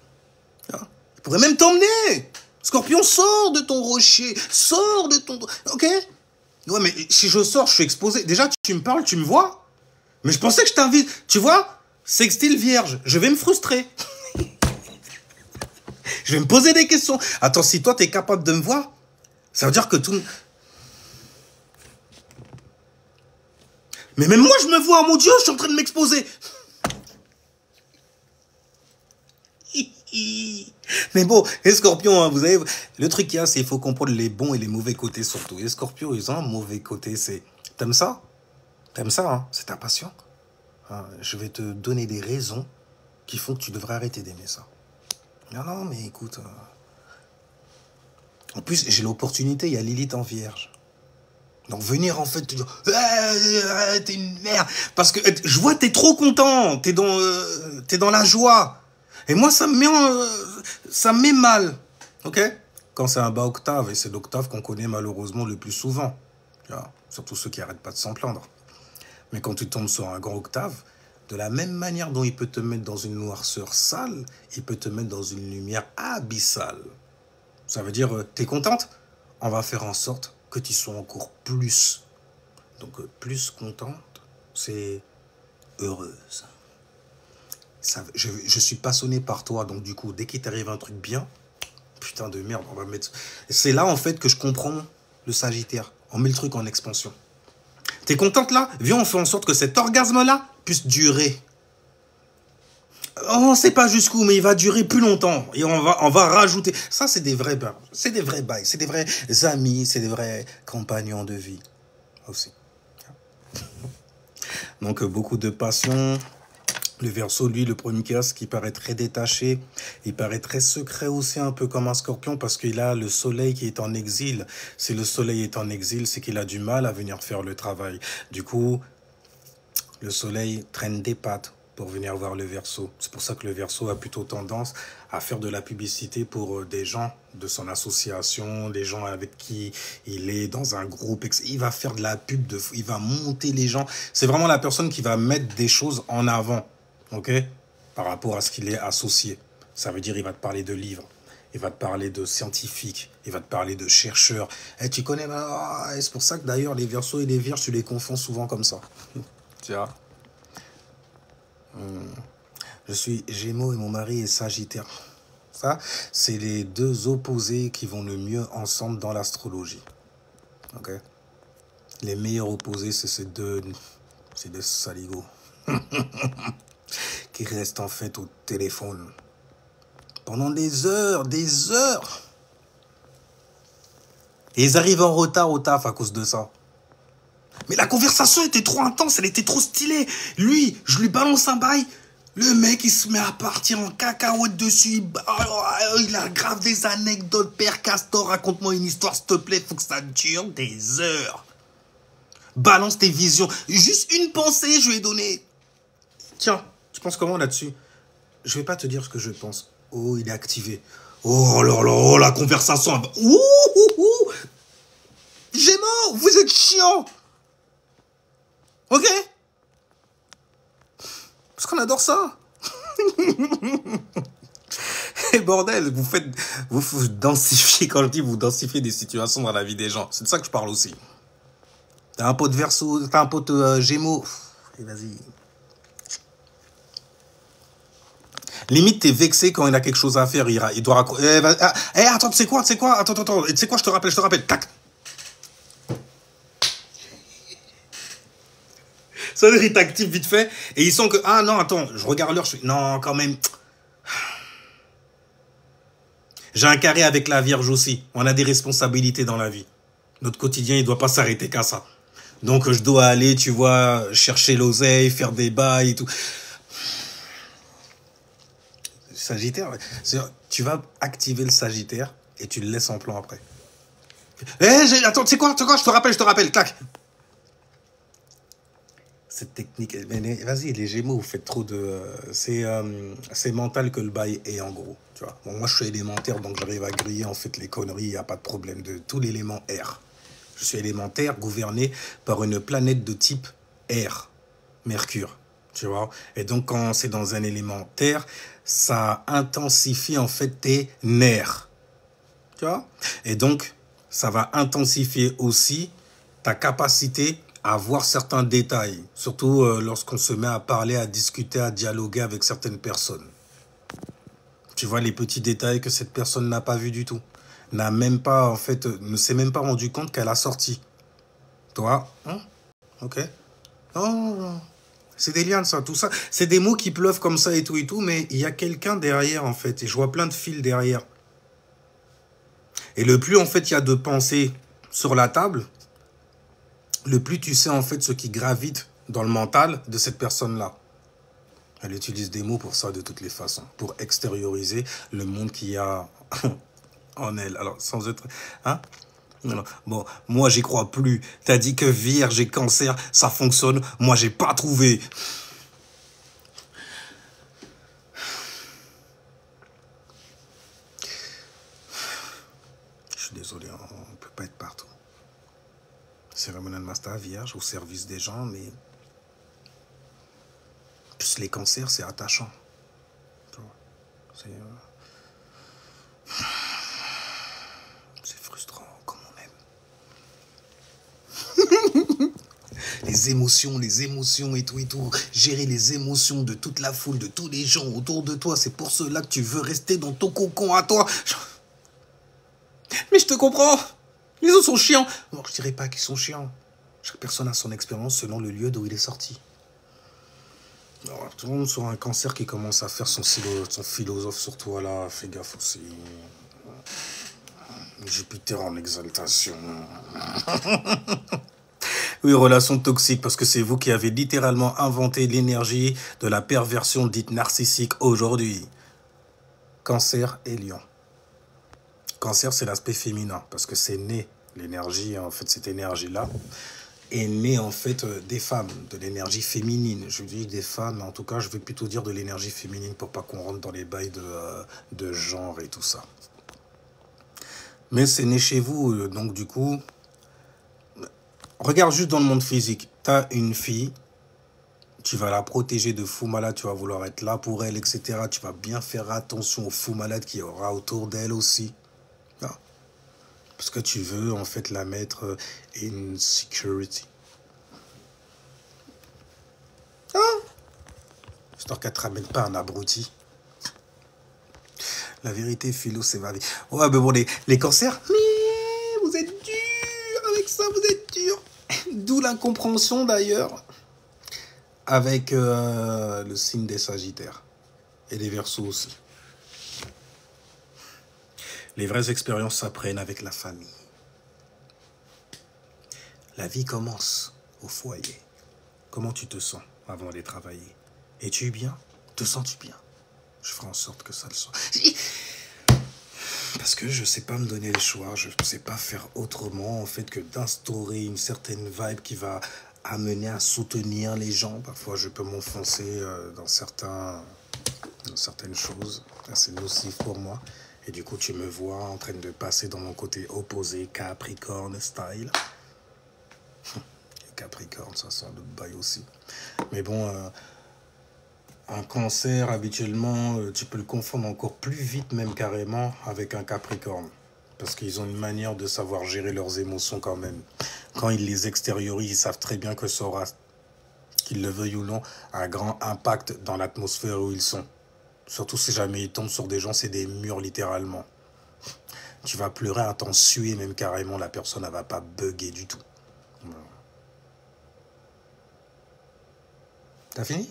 Il pourrait même t'emmener. Scorpion, sors de ton rocher, sors de ton... Ok? Ouais, mais si je sors, je suis exposé. Déjà, tu me parles, tu me vois. Mais je pensais que je t'invite. Tu vois? Sextile vierge, je vais me frustrer. Je vais me poser des questions. Attends, si toi, t'es capable de me voir, ça veut dire que tout... Mais même moi, je me vois, mon Dieu, je suis en train de m'exposer. Mais bon, les scorpions, hein, vous savez, le truc qu'il y a, c'est qu'il faut comprendre les bons et les mauvais côtés surtout. Les scorpions, ils ont un mauvais côté, c'est... T'aimes ça? T'aimes ça, hein? C'est ta passion? Hein, je vais te donner des raisons qui font que tu devrais arrêter d'aimer ça. Non, non, mais écoute... En plus, j'ai l'opportunité, il y a Lilith en vierge. Donc venir en fait te dire t'es une merde. Parce que je vois t'es trop content, t'es dans la joie. Et moi, ça me met mal. Ok? Quand c'est un bas octave, et c'est l'octave qu'on connaît malheureusement le plus souvent. Tu vois, surtout ceux qui n'arrêtent pas de s'en plaindre. Mais quand tu tombes sur un grand octave, de la même manière dont il peut te mettre dans une noirceur sale, il peut te mettre dans une lumière abyssale. Ça veut dire, t'es contente? On va faire en sorte que tu sois encore plus. Donc, plus contente, c'est heureuse. Ça, je suis passionné par toi, donc du coup, dès qu'il t'arrive un truc bien, putain de merde, on va mettre... C'est là, en fait, que je comprends le Sagittaire. On met le truc en expansion. T'es contente, là? Viens, on fait en sorte que cet orgasme-là puisse durer. On ne sait pas jusqu'où, mais il va durer plus longtemps. Et on va rajouter... Ça, c'est des vrais bails. C'est des vrais bails. C'est des vrais amis. C'est des vrais compagnons de vie. Aussi. Donc, beaucoup de passion... Le Verseau, lui, le premier casque, qui paraît très détaché, il paraît très secret aussi, un peu comme un scorpion, parce qu'il a le soleil qui est en exil. Si le soleil est en exil, c'est qu'il a du mal à venir faire le travail. Du coup, le soleil traîne des pattes pour venir voir le Verseau. C'est pour ça que le Verseau a plutôt tendance à faire de la publicité pour des gens de son association, des gens avec qui il est dans un groupe. Il va faire de la pub, il va monter les gens. C'est vraiment la personne qui va mettre des choses en avant. Ok, par rapport à ce qu'il est associé. Ça veut dire il va te parler de livres, il va te parler de scientifiques, il va te parler de chercheurs. Et tu connais, c'est pour ça que d'ailleurs les Verseaux et les Vierges, tu les confonds souvent comme ça. Tu vois. Je suis Gémeaux et mon mari est Sagittaire. Ça, c'est les deux opposés qui vont le mieux ensemble dans l'astrologie. Ok. Les meilleurs opposés, c'est ces deux saligots qui restent en fait au téléphone pendant des heures, des heures. Et ils arrivent en retard au taf à cause de ça. Mais la conversation était trop intense, elle était trop stylée. Lui, je lui balance un bail. Le mec, il se met à partir en cacahuète dessus. Il a grave des anecdotes. Père Castor, raconte-moi une histoire, s'il te plaît. Faut que ça dure des heures. Balance tes visions. Juste une pensée, je lui ai donné. Tiens, tu penses comment là-dessus? Je vais pas te dire ce que je pense. Oh, il est activé. Oh là là, oh, la conversation. Ouh. Gémeaux, vous êtes chiant. Ok? Parce qu'on adore ça. Et bordel, vous densifiez, quand je dis vous densifiez des situations dans la vie des gens. C'est de ça que je parle aussi. T'as un pote Verseau, t'as un pote Gémeaux. Et vas-y. Limite, t'es vexé quand il a quelque chose à faire. Il doit raconter. Attends, tu sais quoi? Attends. Tu sais quoi? Je te rappelle. Tac. Ça veut dire, il t'active vite fait. Et ils sont que. Ah non, attends, je regarde l'heure. Non, quand même. J'ai un carré avec la Vierge aussi. On a des responsabilités dans la vie. Notre quotidien, il ne doit pas s'arrêter qu'à ça. Donc, je dois aller, tu vois, chercher l'oseille, faire des bails et tout. Sagittaire, tu vas activer le Sagittaire et tu le laisses en plan après. Attends, tu sais quoi? Je te rappelle, clac. Cette technique, vas-y, les Gémeaux, vous faites trop de... c'est mental que le bail est, en gros. Tu vois. Bon, moi, je suis élémentaire, donc j'arrive à griller, en fait, les conneries, il n'y a pas de problème de tout l'élément R. Je suis élémentaire, gouverné par une planète de type R, Mercure, tu vois. Et donc, quand c'est dans un élément terre, ça intensifie, en fait, tes nerfs, tu vois. Et donc, ça va intensifier aussi ta capacité à voir certains détails, surtout lorsqu'on se met à parler, à discuter, à dialoguer avec certaines personnes. Tu vois les petits détails que cette personne n'a pas vu du tout, n'a même pas, en fait, ne s'est même pas rendu compte qu'elle a sorti. Toi, hein? Ok. Oh, c'est des liens, ça, tout ça. C'est des mots qui pleuvent comme ça et tout, mais il y a quelqu'un derrière, en fait, et je vois plein de fils derrière. Et le plus, en fait, il y a de pensées sur la table, le plus tu sais en fait ce qui gravite dans le mental de cette personne-là. Elle utilise des mots pour ça de toutes les façons, pour extérioriser le monde qu'il y a en elle. Alors, sans être... Hein? Non. Bon, moi, j'y crois plus. T'as dit que Vierge et Cancer, ça fonctionne. Moi, j'ai pas trouvé. Je suis désolé, on peut pas être partout. Cérémonial Master, Vierge, au service des gens, mais... Plus les cancers, c'est attachant. C'est frustrant, comme on aime. Les émotions et tout. Gérer les émotions de toute la foule, de tous les gens autour de toi. C'est pour cela que tu veux rester dans ton cocon à toi. Mais je te comprends. Les autres sont chiants. Bon, je dirais pas qu'ils sont chiants. Chaque personne a son expérience selon le lieu d'où il est sorti. Alors, tout le monde sur un cancer qui commence à faire son philosophe sur toi là, fais gaffe aussi. Jupiter en exaltation. Oui, relation toxique, parce que c'est vous qui avez littéralement inventé l'énergie de la perversion dite narcissique aujourd'hui. Cancer et Lion. Cancer, c'est l'aspect féminin, parce que c'est né, l'énergie, en fait, cette énergie-là, est née, en fait, des femmes, de l'énergie féminine. Je dis des femmes, en tout cas, je vais plutôt dire de l'énergie féminine pour pas qu'on rentre dans les bails de genre et tout ça. Mais c'est né chez vous, donc du coup... Regarde juste dans le monde physique. T'as une fille, Tu vas la protéger de fous malades, tu vas vouloir être là pour elle, etc. Tu vas bien faire attention aux fous malades qu'il y aura autour d'elle aussi. Ah. Parce que tu veux, en fait, la mettre in security. Ah. Histoire qu'elle te ramène pas un abruti. La vérité, philo, c'est ma vie. Ouais, mais bon, les cancers, mais vous êtes durs avec ça, vous êtes durs. D'où l'incompréhension, d'ailleurs, avec le signe des Sagittaires. Et les Verseaux aussi. Les vraies expériences s'apprennent avec la famille. La vie commence au foyer. Comment tu te sens avant d'aller travailler? Es-tu bien? Te sens-tu bien? Je ferai en sorte que ça le soit. Parce que je ne sais pas me donner le choix. Je ne sais pas faire autrement, en fait, que d'instaurer une certaine vibe qui va amener à soutenir les gens. Parfois, je peux m'enfoncer dans certaines choses. C'est nocif pour moi. Et du coup, tu me vois en train de passer dans mon côté opposé, Capricorne style. Capricorne, ça sent le bail aussi. Mais bon, un cancer, habituellement, tu peux le confondre encore plus vite, même carrément, avec un Capricorne. Parce qu'ils ont une manière de savoir gérer leurs émotions quand même. Quand ils les extériorisent, ils savent très bien que ça aura, qu'ils le veuillent ou non, un grand impact dans l'atmosphère où ils sont. Surtout si jamais ils tombent sur des gens, c'est des murs littéralement. Tu vas pleurer à t'en suer, même carrément, la personne ne va pas bugger du tout. Voilà. T'as fini?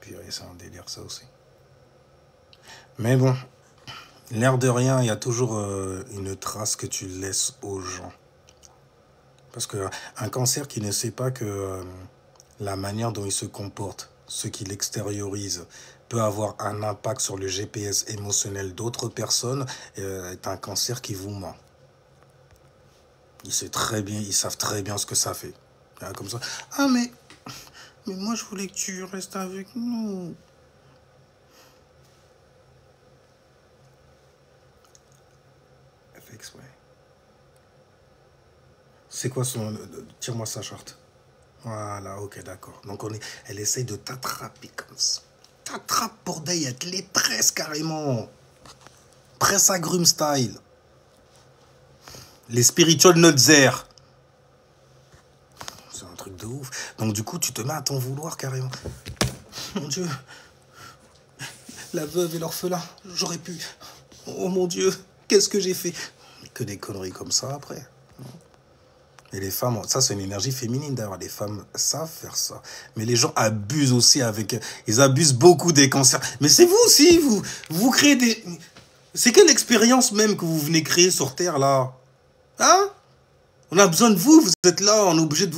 Puis c'est un délire ça aussi. Mais bon, l'air de rien, il y a toujours une trace que tu laisses aux gens. Parce qu'un cancer qui ne sait pas que la manière dont il se comporte, ce qu'il extériorise, peut avoir un impact sur le GPS émotionnel d'autres personnes, est un cancer qui vous ment. Ils savent très bien ce que ça fait. Comme ça. Ah mais moi je voulais que tu restes avec nous. Elle fait exprès. C'est quoi son... Tire-moi sa charte. Voilà, ok, d'accord. Donc elle essaye de t'attraper comme ça. T'attrape, bordel, elle te les presse carrément. Presse agrume style. Les spiritual nutzer. C'est un truc de ouf. Donc du coup, tu te mets à t'en vouloir carrément. Mon Dieu. La veuve et l'orphelin. J'aurais pu... Oh mon Dieu. Qu'est-ce que j'ai fait? Que des conneries comme ça après. Et les femmes, ça c'est une énergie féminine d'ailleurs, les femmes savent faire ça. Mais les gens abusent aussi ils abusent beaucoup des cancers. Mais c'est vous aussi, vous créez des... C'est quelle expérience même que vous venez créer sur Terre là? Hein? On a besoin de vous, vous êtes là, on est obligé de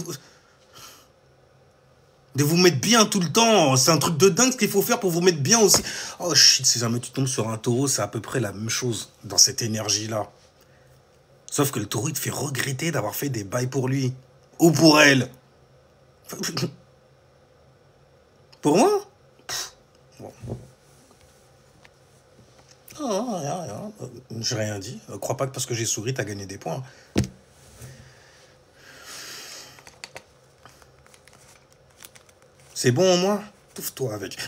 vous mettre bien tout le temps. C'est un truc de dingue ce qu'il faut faire pour vous mettre bien aussi. Oh shit, si jamais tu tombes sur un taureau, c'est à peu près la même chose dans cette énergie-là. Sauf que le taureau, il te fait regretter d'avoir fait des bails pour lui. Ou pour elle. Pour moi? Bon. Non, rien. J'ai rien dit. Crois pas que parce que j'ai souri, t'as gagné des points. C'est bon au moins? Touffe-toi avec.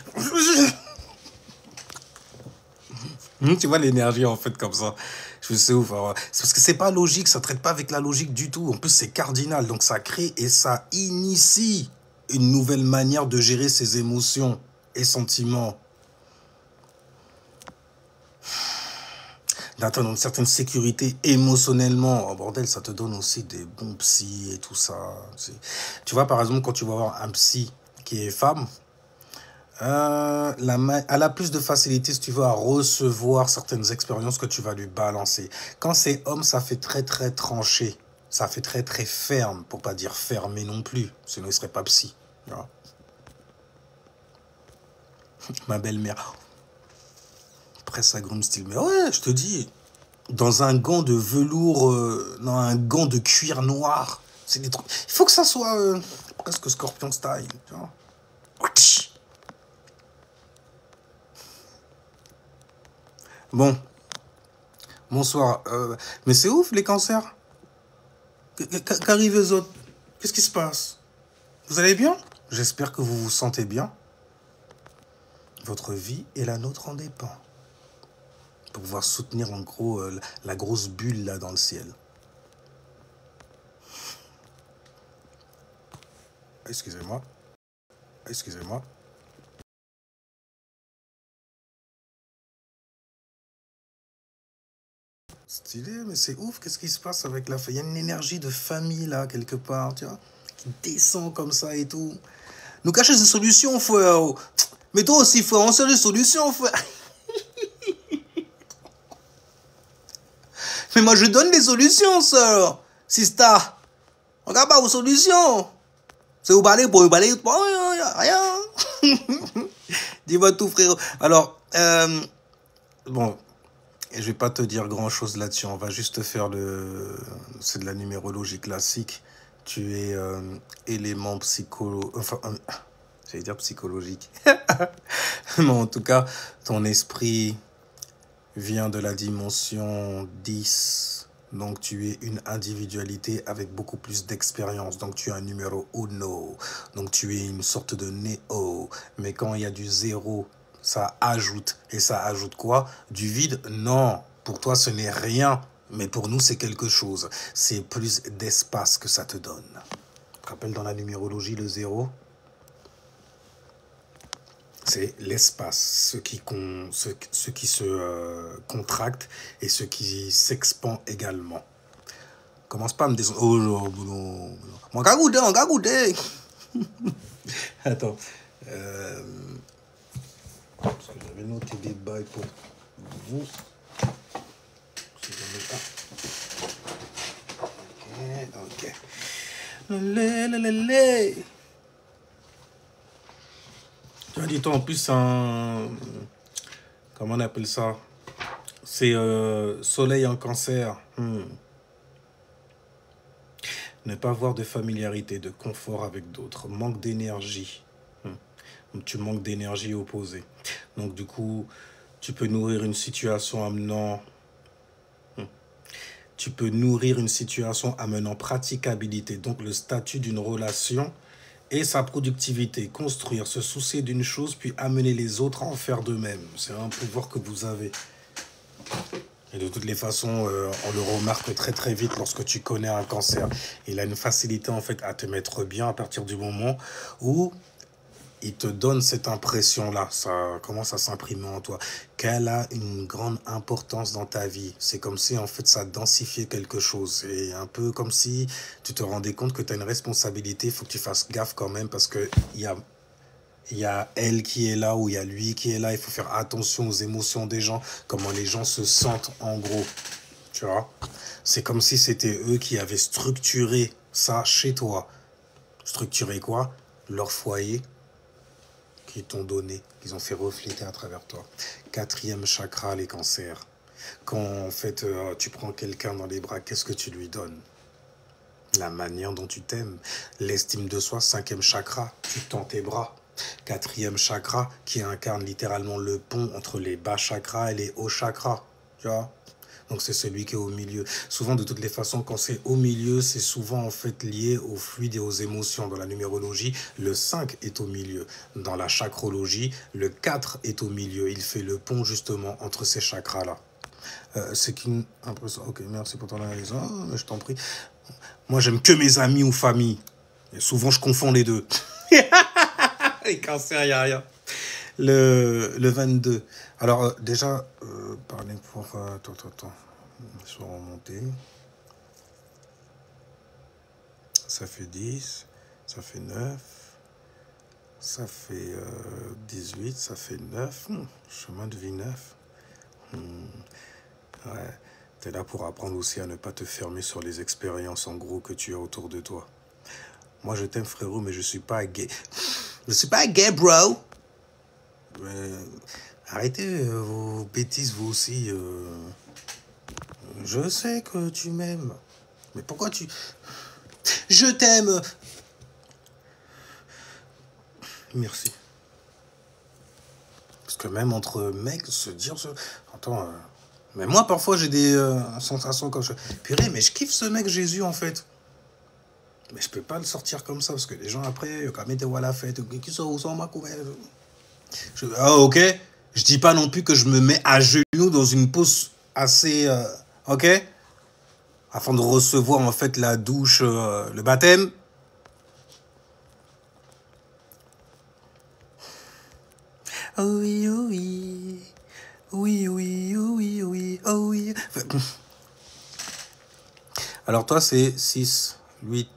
Tu vois l'énergie en fait comme ça. C'est ouf. C'est parce que c'est pas logique, ça traite pas avec la logique du tout. En plus c'est cardinal, donc ça crée et ça initie une nouvelle manière de gérer ses émotions et sentiments. D'atteindre une certaine sécurité émotionnellement. Oh bordel, ça te donne aussi des bons psys et tout ça. Tu vois par exemple quand tu vas voir un psy qui est femme, elle a plus de facilité, si tu veux, à recevoir certaines expériences que tu vas lui balancer. Quand c'est homme, ça fait très, très tranché. Ça fait très, très ferme, pour pas dire fermé non plus. Sinon, il serait pas psy. Voilà. Ma belle-mère. Presse agrume style. Mais ouais, je te dis, dans un gant de velours, dans un gant de cuir noir, c'est des trucs... Il faut que ça soit presque Scorpion style, tu vois. Bon, bonsoir. Mais c'est ouf les cancers. Qu'arrivent les autres? Qu'est-ce qui se passe? Vous allez bien? J'espère que vous vous sentez bien. Votre vie et la nôtre en dépend. Pour pouvoir soutenir en gros la grosse bulle là dans le ciel. Excusez-moi. Excusez-moi. Stylé, mais c'est ouf, qu'est-ce qui se passe avec la famille? Il y a une énergie de famille là, quelque part, tu vois, qui descend comme ça et tout. Nous cacher des solutions, frère. Mais toi aussi, frère, on sait des solutions, frère. Mais moi, je donne des solutions, sœur. Sista, regarde pas vos solutions. C'est vous parler pour vous parler, rien. Dis-moi tout, frérot. Alors, bon, je vais pas te dire grand-chose là-dessus. On va juste faire c'est de la numérologie classique. Tu es élément enfin, j'allais dire psychologique. Mais en tout cas, ton esprit vient de la dimension 10. Donc, tu es une individualité avec beaucoup plus d'expérience. Donc, tu es un numéro uno. Donc, tu es une sorte de néo. Mais quand il y a du zéro, ça ajoute. Et ça ajoute quoi? Du vide? Non. Pour toi, ce n'est rien. Mais pour nous, c'est quelque chose. C'est plus d'espace que ça te donne. Tu te rappelles dans la numérologie, le zéro? C'est l'espace, ce qui se contracte et ce qui s'expand également. Commence pas à me descendre. Oh non, non. On va goûter. Attends. Parce que j'avais noté des bails pour vous. Ok. Dis-toi, en plus, comment on appelle ça? C'est soleil en cancer. Ne pas avoir de familiarité, de confort avec d'autres. Manque d'énergie. Tu manques d'énergie opposée. Donc, du coup, tu peux nourrir une situation amenant... Tu peux nourrir une situation amenant praticabilité. Donc, le statut d'une relation et sa productivité. Construire, se soucier d'une chose, puis amener les autres à en faire de même. C'est un pouvoir que vous avez. Et de toutes les façons, on le remarque très très vite lorsque tu connais un cancer. Il a une facilité en fait à te mettre bien à partir du moment où il te donne cette impression-là. Ça commence à s'imprimer en toi. Qu'elle a une grande importance dans ta vie. C'est comme si en fait ça densifiait quelque chose. C'est un peu comme si tu te rendais compte que tu as une responsabilité. Il faut que tu fasses gaffe quand même parce que il y a elle qui est là ou il y a lui qui est là. Il faut faire attention aux émotions des gens, comment les gens se sentent en gros. Tu vois? C'est comme si c'était eux qui avaient structuré ça chez toi. Structuré quoi? Leur foyer qu'ils t'ont donné, qu'ils ont fait refléter à travers toi. 4e chakra, les cancers. Quand en fait tu prends quelqu'un dans les bras, qu'est-ce que tu lui donnes? La manière dont tu t'aimes. L'estime de soi, 5e chakra, tu tends tes bras. 4e chakra qui incarne littéralement le pont entre les bas chakras et les hauts chakras. Tu vois? Donc c'est celui qui est au milieu. Souvent, de toutes les façons, quand c'est au milieu, c'est souvent en fait lié au fluide et aux émotions. Dans la numérologie, le 5 est au milieu. Dans la chakrologie, le 4 est au milieu. Il fait le pont justement entre ces chakras-là. C'est qu'une impression. Ok, merci pour ton analyse. Oh, je t'en prie. Moi, j'aime que mes amis ou famille. Et souvent, je confonds les deux. Et cancer, il n'y a rien. Le 22. Alors, déjà, parler pour... Attends. Je vais remonter. Ça fait 10. Ça fait 9. Ça fait 18. Ça fait 9. Chemin de vie 9. Ouais. T'es là pour apprendre aussi à ne pas te fermer sur les expériences, en gros, que tu as autour de toi. Moi, je t'aime, frérot, mais je suis pas gay. Je suis pas gay, bro. Arrêtez vos bêtises, vous aussi. Je sais que tu m'aimes. Mais pourquoi tu... Je t'aime. Merci. Parce que même entre mecs, se dire... Attends... Mais moi, parfois, j'ai des sensations comme ça. Purée, mais je kiffe ce mec Jésus, en fait. Mais je peux pas le sortir comme ça, parce que les gens après, quand même, à la fête, qui sont où sont ma couverte. Ah, ok. Je dis pas non plus que je me mets à genoux dans une pose assez, ok, afin de recevoir en fait la douche, le baptême. Oh oui, oh oui. Oui, oui, oh oui, oh oui, oh oui. Alors toi, c'est 6, 8.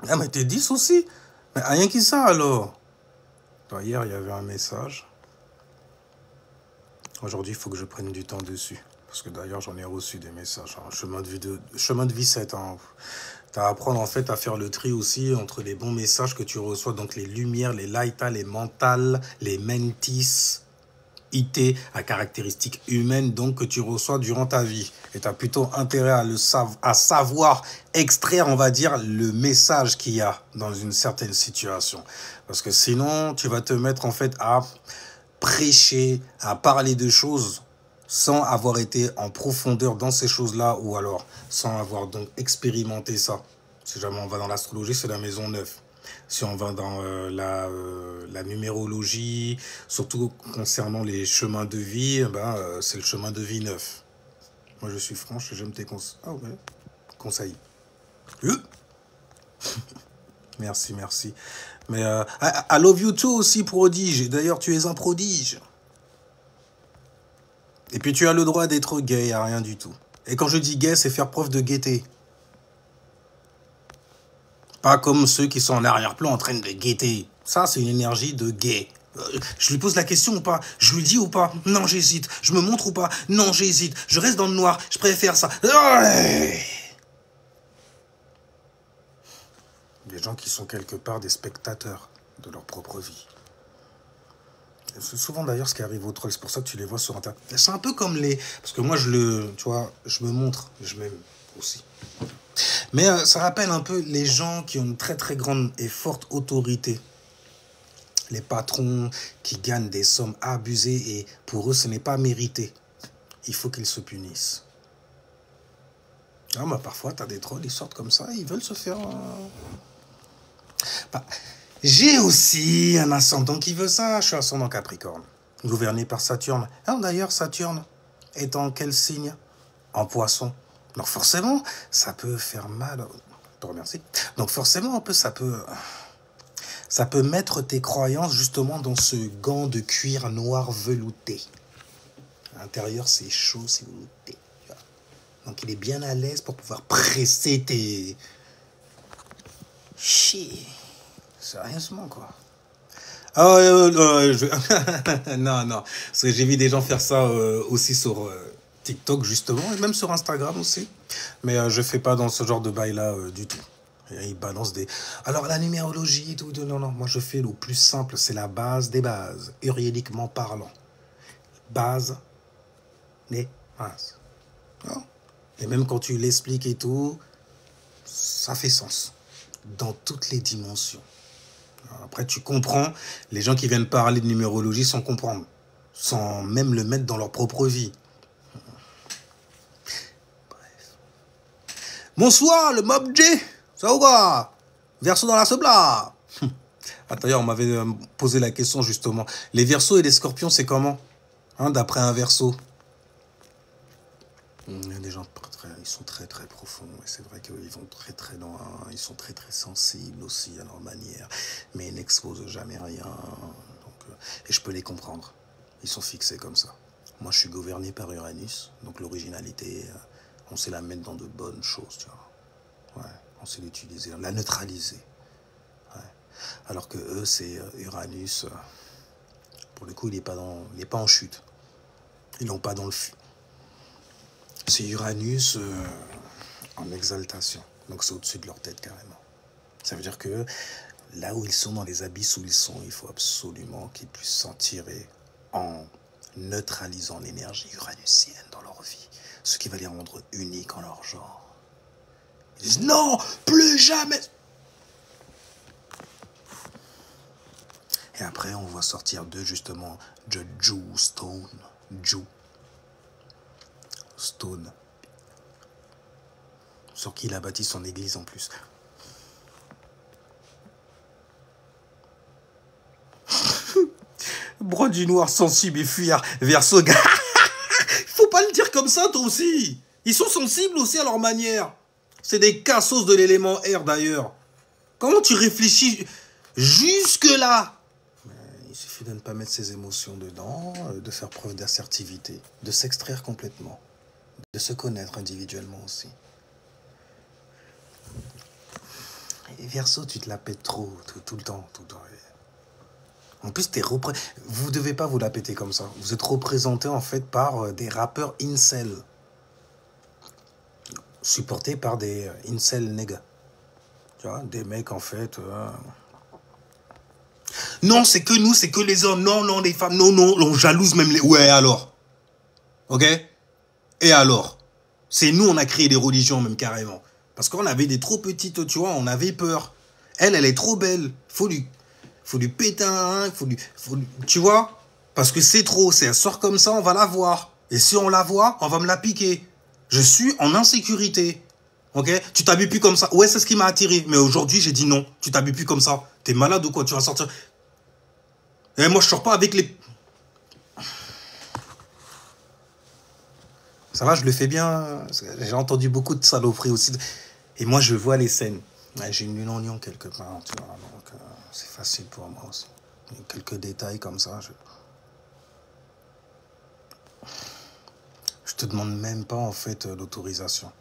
Ah, mais t'es 10 aussi. Mais rien que ça, alors. Toi, hier, il y avait un message. Aujourd'hui, il faut que je prenne du temps dessus. Parce que d'ailleurs, j'en ai reçu des messages. Hein. Chemin de vie 7. Hein. Tu as à apprendre en fait à faire le tri aussi entre les bons messages que tu reçois. Donc les lumières, les laïtas, les mentales, les mentis, IT à caractéristiques humaines donc que tu reçois durant ta vie. Et tu as plutôt intérêt à savoir extraire, on va dire, le message qu'il y a dans une certaine situation. Parce que sinon, tu vas te mettre en fait à prêcher, à parler de choses sans avoir été en profondeur dans ces choses-là ou alors sans avoir donc expérimenté ça. Si jamais on va dans l'astrologie, c'est la maison 9. Si on va dans la numérologie, surtout concernant les chemins de vie, c'est le chemin de vie 9. Moi, je suis franche, j'aime tes conseils. Ah ouais, conseils. Merci, merci. Mais I love you too aussi, prodige. D'ailleurs, tu es un prodige. Et puis tu as le droit d'être gay, à rien du tout. Et quand je dis gay, c'est faire preuve de gaieté. Pas comme ceux qui sont en arrière-plan en train de guetter. Ça, c'est une énergie de gay. Je lui pose la question ou pas? Je lui dis ou pas? Non, j'hésite. Je me montre ou pas? Non, j'hésite. Je reste dans le noir. Je préfère ça. Des gens qui sont quelque part des spectateurs de leur propre vie. C'est souvent d'ailleurs ce qui arrive aux trolls. C'est pour ça que tu les vois sur Internet. C'est un peu comme les... Parce que moi, tu vois, je me montre. Je m'aime aussi. Mais ça rappelle un peu les gens qui ont une très très grande et forte autorité. Les patrons qui gagnent des sommes abusées et pour eux ce n'est pas mérité. Il faut qu'ils se punissent. Ah, bah, parfois tu as des trolls, ils sortent comme ça, ils veulent se faire... Bah, j'ai aussi un ascendant qui veut ça, je suis ascendant Capricorne, gouverné par Saturne. Alors d'ailleurs Saturne est en quel signe? En Poisson. Donc forcément, ça peut faire mal. Je te remercie. Donc forcément, ça peut mettre tes croyances justement dans ce gant de cuir noir velouté. À l'intérieur, c'est chaud, c'est velouté. Donc il est bien à l'aise pour pouvoir presser tes... Chier. Sérieusement, quoi. Ah, non, non. Parce que j'ai vu des gens faire ça aussi sur... TikTok justement, et même sur Instagram aussi. Mais je fais pas dans ce genre de bail-là du tout. Et ils balancent des... Alors la numérologie et tout, non, non, moi je fais le plus simple, c'est la base des bases, uridiquement parlant. Base des bases. Non? Et même quand tu l'expliques et tout, ça fait sens. Dans toutes les dimensions. Après tu comprends, les gens qui viennent parler de numérologie sans comprendre. Sans même le mettre dans leur propre vie. Bonsoir, le mob J. Ça va quoi? Verseau dans la sebla. D'ailleurs, on m'avait posé la question justement. Les verseaux et les scorpions, c'est comment? D'après un verseau. Il y a des gens, ils sont très très profonds. Et c'est vrai qu'ils vont très très loin. Ils sont très très sensibles aussi à leur manière. Mais ils n'exposent jamais rien. Donc, et je peux les comprendre. Ils sont fixés comme ça. Moi, je suis gouverné par Uranus. Donc l'originalité... on sait la mettre dans de bonnes choses, tu vois. Ouais, on sait l'utiliser, la neutraliser. Ouais. Alors que eux, c'est Uranus. Pour le coup, il n'est pas en chute. Ils l'ont pas dans le fût. C'est Uranus en exaltation. Donc c'est au-dessus de leur tête carrément. Ça veut dire que là où ils sont, dans les abysses où ils sont, il faut absolument qu'ils puissent s'en tirer en neutralisant l'énergie uranusienne dans leur vie. Ce qui va les rendre uniques en leur genre. Ils disent non, plus jamais. Et après, on voit sortir d'eux justement The Jew Stone. Jew Stone. sur qui il a bâti son église en plus. Broie du noir, sensible et fuyard, Verseau. Faut pas le dire comme ça, toi aussi. Ils sont sensibles aussi à leur manière. C'est des cassos de l'élément R, d'ailleurs. Comment tu réfléchis jusque-là? Il suffit de ne pas mettre ses émotions dedans, de faire preuve d'assertivité, de s'extraire complètement, de se connaître individuellement aussi. Et Verseau, tu te la pètes trop, tout le temps, tout le temps. En plus, vous devez pas vous la péter comme ça. Vous êtes représenté en fait par des rappeurs incel, supportés par des incel nègres. Tu vois, des mecs en fait. Non, c'est que nous, c'est que les hommes. Non, non, les femmes. Non, non, on jalouse même les. Ouais, alors. Ok? Et alors? C'est nous, on a créé des religions même carrément. Parce qu'on avait des trop petites, tu vois, on avait peur. Elle est trop belle. Faut lui péter un, tu vois, parce que c'est trop, c'est elle sort comme ça, on va la voir. Et si on la voit, on va me la piquer. Je suis en insécurité. Ok? Tu t'habilles plus comme ça. Ouais, c'est ce qui m'a attiré. Mais aujourd'hui, j'ai dit non. Tu t'habilles plus comme ça. T'es malade ou quoi? Tu vas sortir. Et moi, je sors pas avec les... Ça va, je le fais bien. J'ai entendu beaucoup de saloperies aussi. Et moi, je vois les scènes. J'ai une lune en lion quelque part, tu vois. Donc, c'est facile pour moi aussi. Il y a quelques détails comme ça. Je te demande même pas, en fait, l'autorisation.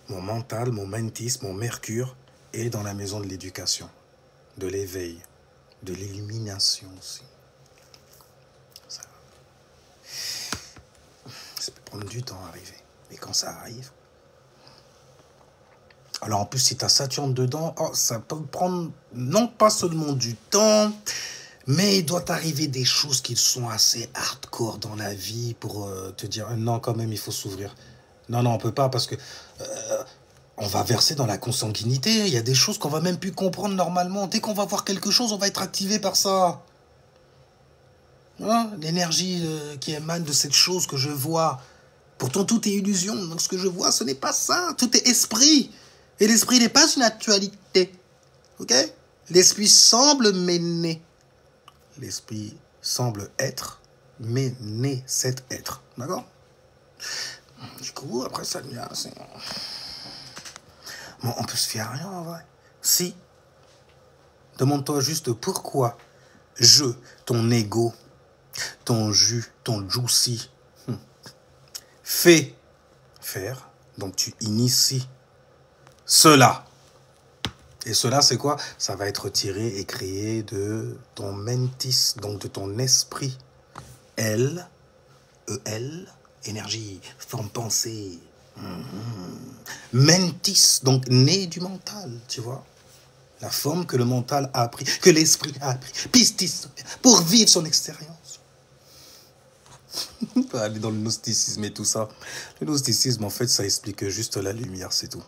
Mon mental, mon mentis, mon mercure est dans la maison de l'éducation, de l'éveil, de l'illumination aussi. Ça peut prendre du temps à arriver. Mais quand ça arrive... Alors en plus, si tu as Saturne dedans, ça peut prendre non pas seulement du temps, mais il doit t'arriver des choses qui sont assez hardcore dans la vie pour te dire non, quand même, il faut s'ouvrir. Non, non, on peut pas parce que on va verser dans la consanguinité. Il y a des choses qu'on va même plus comprendre normalement. Dès qu'on va voir quelque chose, on va être activé par ça. Hein? L'énergie qui émane de cette chose que je vois. Pourtant, tout est illusion. Donc ce que je vois, ce n'est pas ça. Tout est esprit. Et l'esprit n'est pas une actualité. Ok? L'esprit semble m'aimer. L'esprit semble être, mais n'est cet être. D'accord? Du coup, après ça devient... Bon, on peut se fier à rien en vrai. Si. Demande-toi juste pourquoi ton ego, ton jus, ton juicy, faire. Donc tu inities cela. Et cela, c'est quoi? Ça va être tiré et créé de ton mentis, donc de ton esprit. L, E-L, énergie, forme pensée. Mentis, donc né du mental, tu vois. La forme que le mental a appris, que l'esprit a appris. Pistis, pour vivre son expérience. On peut aller dans le gnosticisme et tout ça. Le gnosticisme, en fait, ça explique juste la lumière, c'est tout.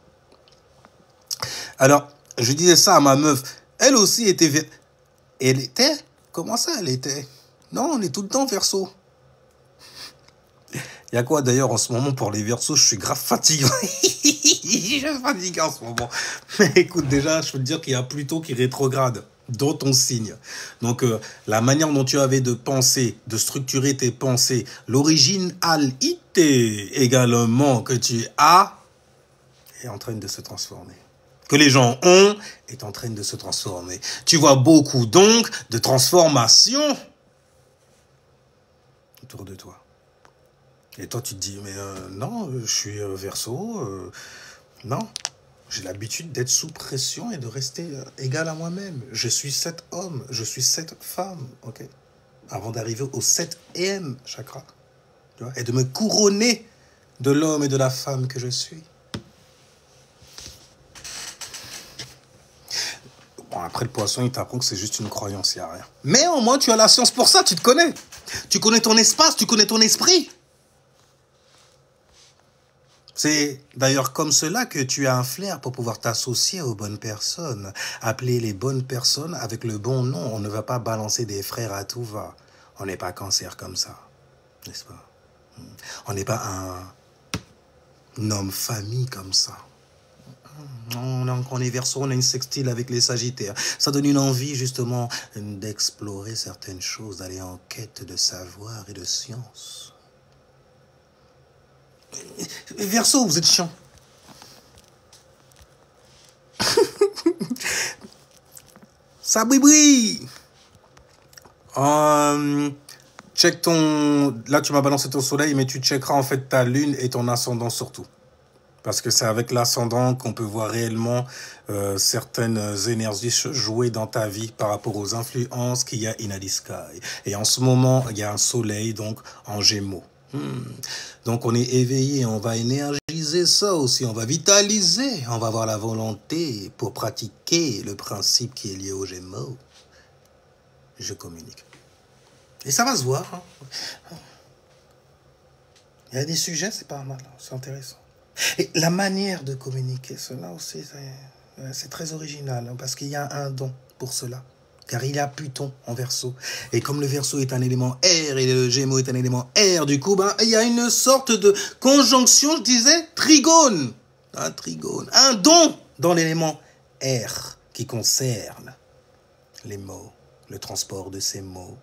Alors, je disais ça à ma meuf. Elle aussi était... Elle était? Comment ça, elle était? Non, on est tout le temps Verseau. Il y a quoi d'ailleurs en ce moment pour les Verseaux? Je suis grave fatigué. Je suis fatigué en ce moment. Mais écoute, déjà, je peux te dire qu'il y a Pluton qui rétrograde dans ton signe. Donc, la manière dont tu avais de penser, de structurer tes pensées, l'originalité également que tu as est en train de se transformer. Que les gens ont est en train de se transformer. Tu vois beaucoup donc de transformations autour de toi. Et toi, tu te dis, mais non, je suis Verseau. Non, j'ai l'habitude d'être sous pression et de rester égal à moi-même. Je suis cet homme, je suis cette femme, ok? Avant d'arriver au 7e chakra. Tu vois, et de me couronner de l'homme et de la femme que je suis. Bon, après, le poisson, il t'apprend que c'est juste une croyance, il n'y a rien. Mais au moins, tu as la science pour ça, tu te connais. Tu connais ton espace, tu connais ton esprit. C'est d'ailleurs comme cela que tu as un flair pour pouvoir t'associer aux bonnes personnes. Appeler les bonnes personnes avec le bon nom. On ne va pas balancer des frères à tout va. On n'est pas cancer comme ça, n'est-ce pas? On n'est pas un... Nom, famille comme ça. On est Verseau, on a une sextile avec les Sagittaires. Ça donne une envie, justement, d'explorer certaines choses, d'aller en quête de savoir et de science. Verseau, vous êtes chiant. Ça brille. Check ton... Là, tu m'as balancé ton soleil, mais tu checkeras en fait ta lune et ton ascendant surtout. Parce que c'est avec l'ascendant qu'on peut voir réellement certaines énergies jouer dans ta vie par rapport aux influences qu'il y a in the sky. Et en ce moment, il y a un soleil donc en Gémeaux. Donc on est éveillé, on va énergiser ça aussi, on va vitaliser, on va avoir la volonté pour pratiquer le principe qui est lié aux Gémeaux. Je communique. Et ça va se voir. Hein. Il y a des sujets, c'est pas mal, c'est intéressant. Et la manière de communiquer, cela aussi, c'est très original, hein, parce qu'il y a un don pour cela. Car il y a Pluton en Verseau. Et comme le Verseau est un élément air et le Gémeaux est un élément air, du coup, il y a une sorte de conjonction, je disais, trigone. Un trigone. Un don dans l'élément air qui concerne les mots, le transport de ces mots,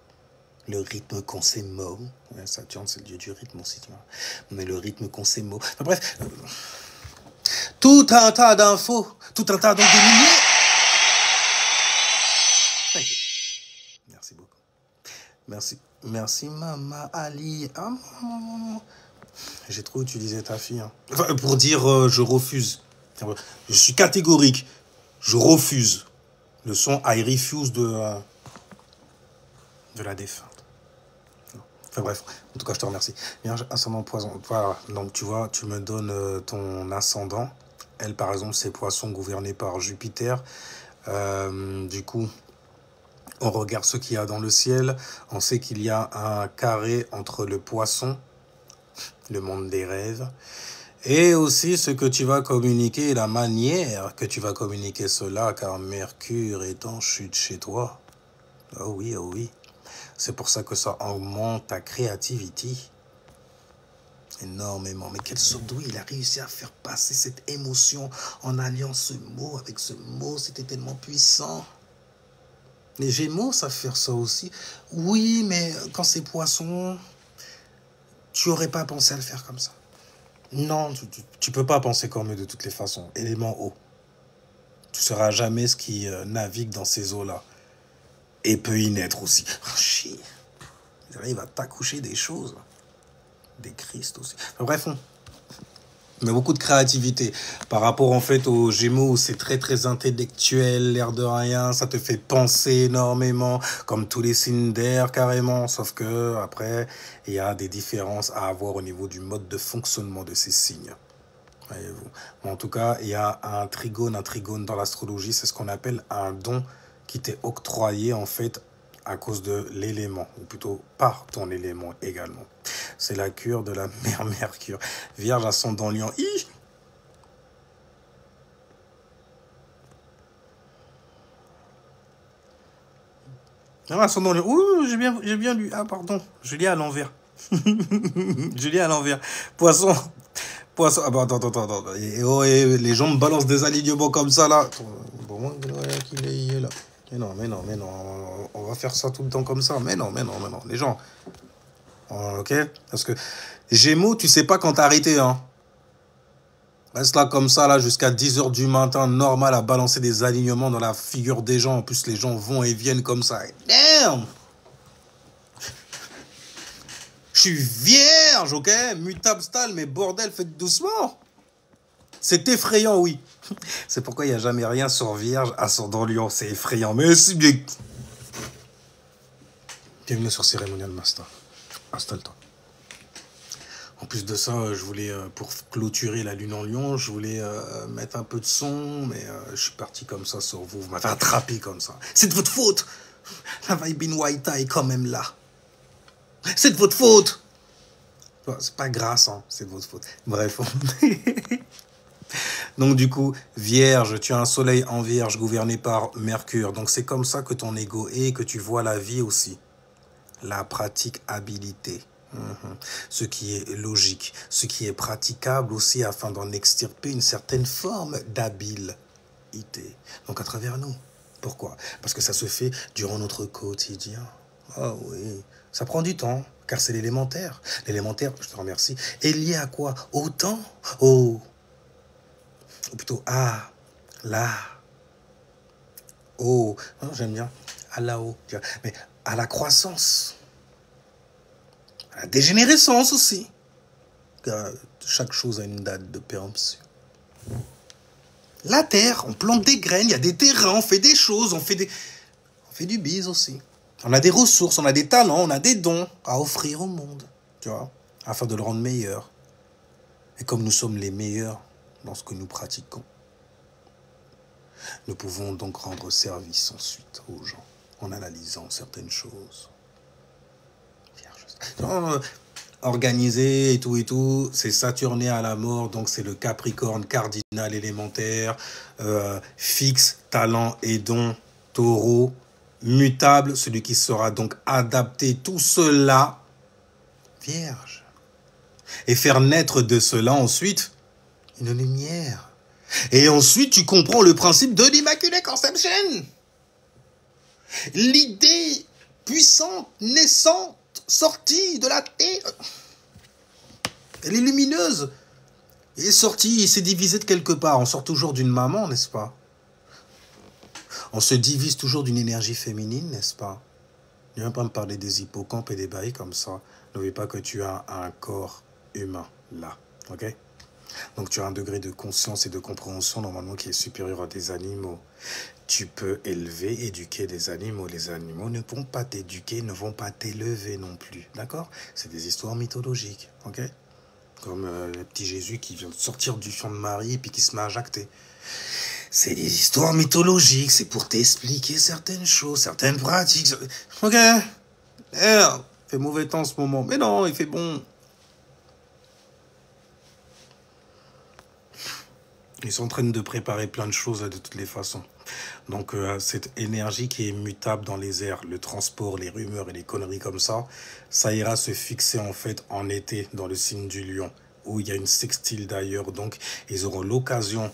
le rythme qu'ont ces mots. Saturne, c'est le dieu du rythme aussi. Mais le rythme qu'ont ces mots. Enfin, bref, tout un tas d'infos, tout un tas de lumière. Merci beaucoup. Merci, Mama Ali. Ah, j'ai trop utilisé ta fille. Hein. Enfin, pour dire je refuse. Je suis catégorique. Je refuse. Le son I refuse de la défunte. Enfin bref, en tout cas, je te remercie. Vierge, ascendant poisson. Voilà. Donc tu vois, tu me donnes ton ascendant. Elle, par exemple, c'est poisson gouverné par Jupiter. Du coup, on regarde ce qu'il y a dans le ciel. On sait qu'il y a un carré entre le poisson, le monde des rêves, et aussi ce que tu vas communiquer, la manière que tu vas communiquer cela, car Mercure est en chute chez toi. Oh oui, oh oui. C'est pour ça que ça augmente ta créativité. Énormément. Mais quel surdoué, il a réussi à faire passer cette émotion en alliant ce mot avec ce mot. C'était tellement puissant. Les Gémeaux savent faire ça aussi. Oui, mais quand c'est poisson, tu n'aurais pas pensé à le faire comme ça. Non, tu peux pas penser comme eux de toutes les façons. Élément eau. Tu seras jamais ce qui navigue dans ces eaux-là. Et peut y naître aussi. Oh, chier. Il arrive à t'accoucher des choses. Des Christ aussi. Enfin, bref, mais beaucoup de créativité. Par rapport en fait aux Gémeaux où c'est très très intellectuel, l'air de rien, ça te fait penser énormément, comme tous les signes d'air carrément. Sauf que après, il y a des différences à avoir au niveau du mode de fonctionnement de ces signes. Voyez-vous. Mais en tout cas, il y a un trigone dans l'astrologie, c'est ce qu'on appelle un don qui t'est octroyé en fait à cause de l'élément, ou plutôt par ton élément également. C'est la cure de la mère Mercure. Vierge ascendant Lion. Ah, ascendant Lion. Ouh, j'ai bien lu. Ah, pardon, je lis à l'envers. Je lis à l'envers. Poisson. Ah bah attends. Et les gens me balancent des alignements comme ça là. Bon, moi, qu'il est là. Mais non, on va faire ça tout le temps comme ça. Mais non, les gens. Ok? Parce que Gémeaux, tu sais pas quand t'arrêter, hein. Reste là comme ça, là, jusqu'à 10h du matin, normal, à balancer des alignements dans la figure des gens. En plus, les gens vont et viennent comme ça. Damn! Je suis vierge, ok? Mutable style, mais bordel, faites doucement. C'est effrayant, oui. C'est pourquoi il n'y a jamais rien sur Vierge, ascendant Lion. C'est effrayant, mais c'est bien. Bienvenue sur Cérémonial Master. Installe-toi. En plus de ça, je voulais, pour clôturer la lune en Lion, je voulais mettre un peu de son, mais je suis parti comme ça sur vous. Vous m'avez attrapé comme ça. C'est de votre faute. La vibe in white est quand même là. C'est de votre faute. C'est pas grâce, hein. C'est de votre faute. Bref. Donc du coup, Vierge, tu as un soleil en Vierge gouverné par Mercure. Donc c'est comme ça que ton ego est, que tu vois la vie aussi. La praticabilité. Ce qui est logique, ce qui est praticable aussi afin d'en extirper une certaine forme d'habileté. Donc à travers nous. Pourquoi? Parce que ça se fait durant notre quotidien. Ah oui, ça prend du temps, car c'est l'élémentaire. L'élémentaire, je te remercie, est lié à quoi? Au temps, ou plutôt à, là, au, j'aime bien, à là-haut, mais à la croissance, à la dégénérescence aussi. Car chaque chose a une date de péremption. La terre, on plante des graines, il y a des terrains, on fait des choses, on fait du bise aussi. On a des ressources, on a des talents, on a des dons à offrir au monde, tu vois, afin de le rendre meilleur. Et comme nous sommes les meilleurs dans ce que nous pratiquons, nous pouvons donc rendre service ensuite aux gens en analysant certaines choses. Organisé et tout, c'est Saturné à la mort, donc c'est le Capricorne cardinal élémentaire, fixe, talent et don, Taureau, mutable, celui qui sera donc adapté, tout cela, Vierge. Et faire naître de cela ensuite une lumière. Et ensuite, tu comprends le principe de l'Immaculée Conception. L'idée puissante, naissante, sortie de la terre. Elle est lumineuse. Elle est sortie, elle s'est divisée de quelque part. On sort toujours d'une maman, n'est-ce pas? On se divise toujours d'une énergie féminine, n'est-ce pas? Ne viens pas me parler des hippocampes et des bails comme ça. N'oublie pas que tu as un corps humain là, ok? Donc tu as un degré de conscience et de compréhension normalement qui est supérieur à des animaux. Tu peux élever, éduquer des animaux. Les animaux ne vont pas t'éduquer, ne vont pas t'élever non plus, d'accord? C'est des histoires mythologiques, ok? Comme le petit Jésus qui vient de sortir du champ de Marie et puis qui se met à jacter. C'est des histoires mythologiques, c'est pour t'expliquer certaines choses, certaines pratiques. Ok, il fait mauvais temps en ce moment, mais non, il fait bon. Ils sont en train de préparer plein de choses de toutes les façons. Donc cette énergie qui est mutable dans les airs, le transport, les rumeurs et les conneries comme ça ira se fixer en fait en été dans le signe du lion, où il y a une sextile d'ailleurs. Donc ils auront l'occasion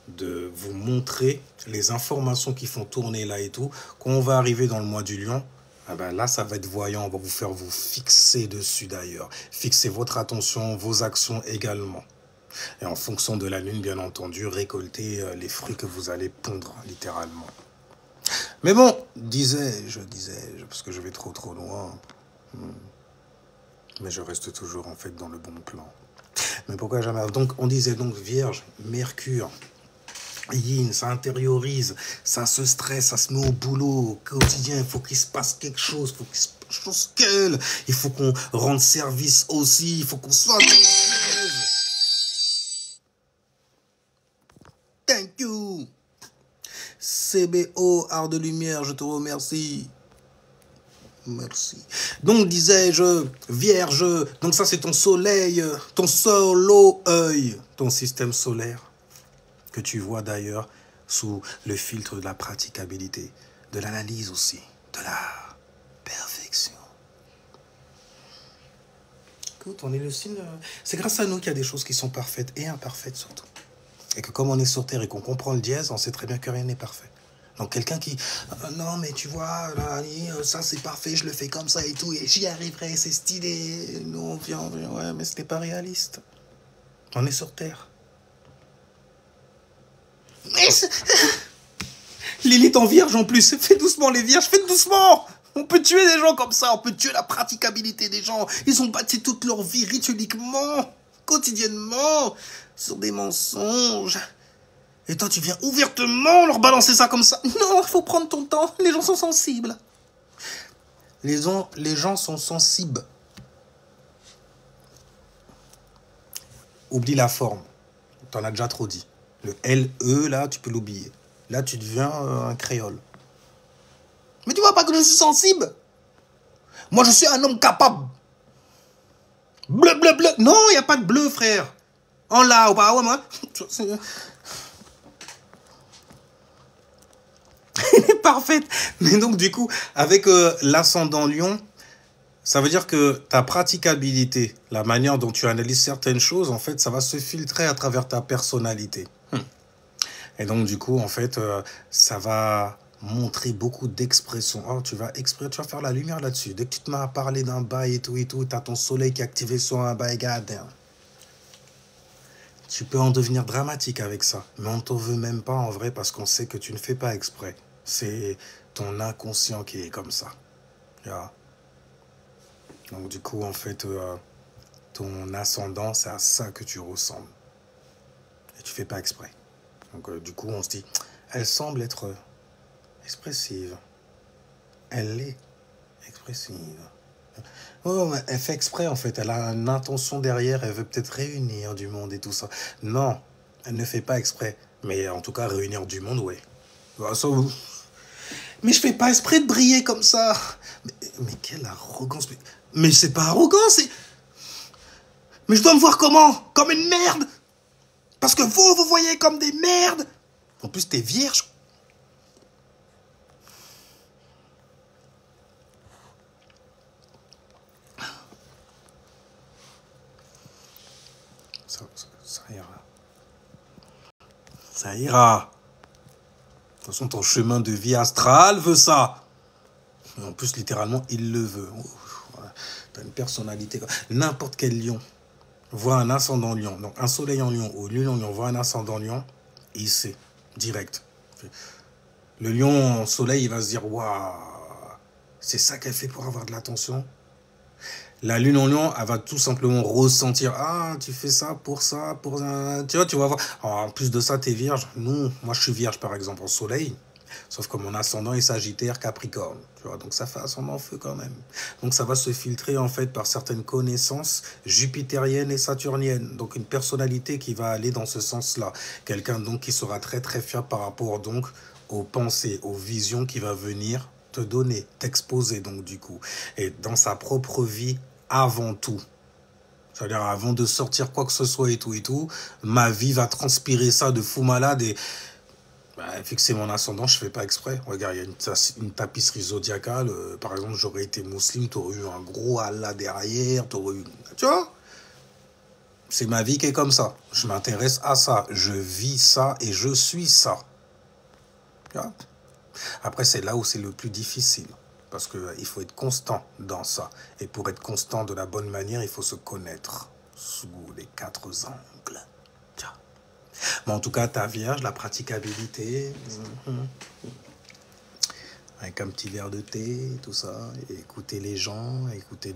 de vous montrer les informations qui font tourner là et tout. Quand on va arriver dans le mois du lion, ah ben là ça va être voyant, on va vous faire vous fixer dessus d'ailleurs. Fixez votre attention, vos actions également. Et en fonction de la lune, bien entendu, récolter les fruits que vous allez pondre, littéralement. Mais bon, disais-je, parce que je vais trop loin. Mais je reste toujours, en fait, dans le bon plan. Mais pourquoi jamais? Donc, on disait donc Vierge, Mercure, Yin, ça intériorise, ça se stresse, ça se met au boulot, au quotidien, il faut qu'il se passe quelque chose, il faut qu'il se passe quelque chose qu'elle, il faut qu'on rende service aussi, il faut qu'on soit... Thank you. CBO, Art de Lumière, je te remercie. Merci. Donc, disais-je, Vierge, donc ça c'est ton soleil, ton solo-œil, ton système solaire, que tu vois d'ailleurs sous le filtre de la praticabilité, de l'analyse aussi, de la perfection. Écoute, on est le signe... C'est grâce à nous qu'il y a des choses qui sont parfaites et imparfaites surtout. Et que comme on est sur Terre et qu'on comprend le dièse, on sait très bien que rien n'est parfait. Donc quelqu'un qui, non mais tu vois, là, ça c'est parfait, je le fais comme ça et tout, et j'y arriverai, c'est stylé. Non, viens, ouais, mais c'était pas réaliste. On est sur Terre. Mais Lilith en vierge en plus, fais doucement les vierges, faites doucement. On peut tuer des gens comme ça, on peut tuer la praticabilité des gens. Ils ont bâti toute leur vie ritueliquement, quotidiennement, sur des mensonges. Et toi, tu viens ouvertement leur balancer ça comme ça. Non, il faut prendre ton temps. Les gens sont sensibles. Les gens sont sensibles. Oublie la forme. T'en as déjà trop dit. Le LE, là, tu peux l'oublier. Là, tu deviens un créole. Mais tu vois pas que je suis sensible? Moi, je suis un homme capable. Bleu, bleu, bleu. Non, il n'y a pas de bleu, frère. En là, ou pas, ouais, moi. Elle est parfaite. Mais donc, du coup, avec l'ascendant lion, Ça veut dire que ta praticabilité, la manière dont tu analyses certaines choses, en fait, ça va se filtrer à travers ta personnalité. Et donc, du coup, en fait, ça va montrer beaucoup d'expressions. Oh, tu vas faire la lumière là-dessus. Dès que tu te mets à parler d'un bail et tout, t'as ton soleil qui est activé sur un bail, goddamn. Tu peux en devenir dramatique avec ça. Mais on t'en veut même pas en vrai parce qu'on sait que tu ne fais pas exprès. C'est ton inconscient qui est comme ça. Yeah. Donc, du coup, en fait, ton ascendant, c'est à ça que tu ressembles. Et tu fais pas exprès. Donc, du coup, on se dit, elle semble être expressive. Elle est expressive. Oh, mais elle fait exprès, en fait. Elle a une intention derrière. Elle veut peut-être réunir du monde et tout ça. Non, elle ne fait pas exprès. Mais en tout cas, réunir du monde, ouais. Mais je fais pas exprès de briller comme ça. Mais quelle arrogance. Mais c'est pas arrogant, c'est... Mais je dois me voir comment? Comme une merde. Parce que vous voyez comme des merdes. En plus, t'es vierge. Ça ira. Ça ira. De toute façon, ton chemin de vie astral veut ça. Et en plus, littéralement, il le veut. T'as une personnalité. N'importe quel lion voit un ascendant lion. Donc, un soleil en lion ou lune en lion voit un ascendant lion. Il sait. Direct. Le lion en soleil, il va se dire, waouh, c'est ça qu'elle fait pour avoir de l'attention. La lune en lion, elle va tout simplement ressentir, ah, tu fais ça, pour ça. Tu vois, tu vas voir. Alors, en plus de ça, t'es vierge. Moi, je suis vierge, par exemple, en soleil. Sauf que mon ascendant est Sagittaire, Capricorne. Tu vois, donc ça fait ascendant feu quand même. Donc ça va se filtrer en fait par certaines connaissances jupitériennes et saturniennes. Donc une personnalité qui va aller dans ce sens-là. Quelqu'un donc qui sera très très fiable par rapport donc aux pensées, aux visions qui va venir te donner, t'exposer donc du coup. Et dans sa propre vie avant tout. C'est-à-dire avant de sortir quoi que ce soit et tout, ma vie va transpirer ça de fou malade et... vu que c'est mon ascendant, je fais pas exprès. Regarde, il y a une tapisserie zodiacale. Par exemple, j'aurais été musulman, t'aurais eu un gros Allah derrière, t'aurais eu... Tu vois? C'est ma vie qui est comme ça. Je m'intéresse à ça. Je vis ça et je suis ça. Tu vois? Après, c'est là où c'est le plus difficile. Parce qu'il faut être constant dans ça. Et pour être constant de la bonne manière, il faut se connaître sous les 4 angles. Mais en tout cas, ta vierge, la praticabilité, avec un petit verre de thé, tout ça, et écouter les gens, écouter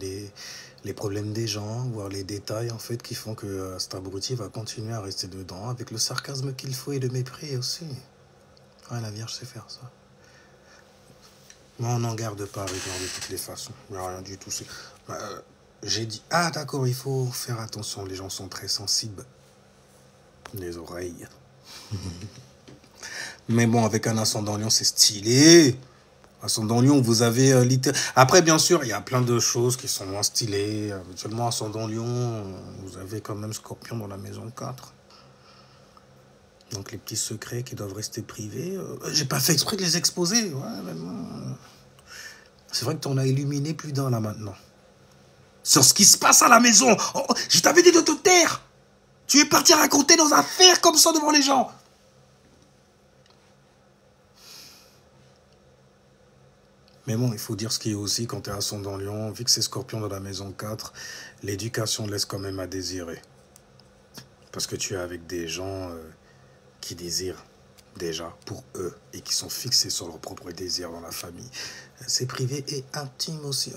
les problèmes des gens, voir les détails en fait qui font que cet abruti va continuer à rester dedans, avec le sarcasme qu'il faut et le mépris aussi. Ouais, la vierge sait faire ça. Moi, on n'en garde pas avec moi de toutes les façons. Il n'y a rien du tout. J'ai dit, ah d'accord, il faut faire attention, les gens sont très sensibles. Les oreilles. Mais bon, avec un ascendant lion, c'est stylé. Ascendant lion, vous avez Après, bien sûr, il y a plein de choses qui sont moins stylées. Habituellement, ascendant lion, vous avez quand même Scorpion dans la maison 4. Donc, les petits secrets qui doivent rester privés. J'ai pas fait exprès de les exposer. Ouais, même, c'est vrai que t'en as illuminé plus d'un, là, maintenant. Sur ce qui se passe à la maison. Oh, je t'avais dit de te taire. Tu es parti raconter nos affaires comme ça devant les gens. Mais bon, il faut dire ce qui est aussi quand tu es ascendant lion. Vu que c'est Scorpion dans la maison 4, l'éducation laisse quand même à désirer. Parce que tu es avec des gens qui désirent déjà pour eux et qui sont fixés sur leur propre désir dans la famille. C'est privé et intime aussi.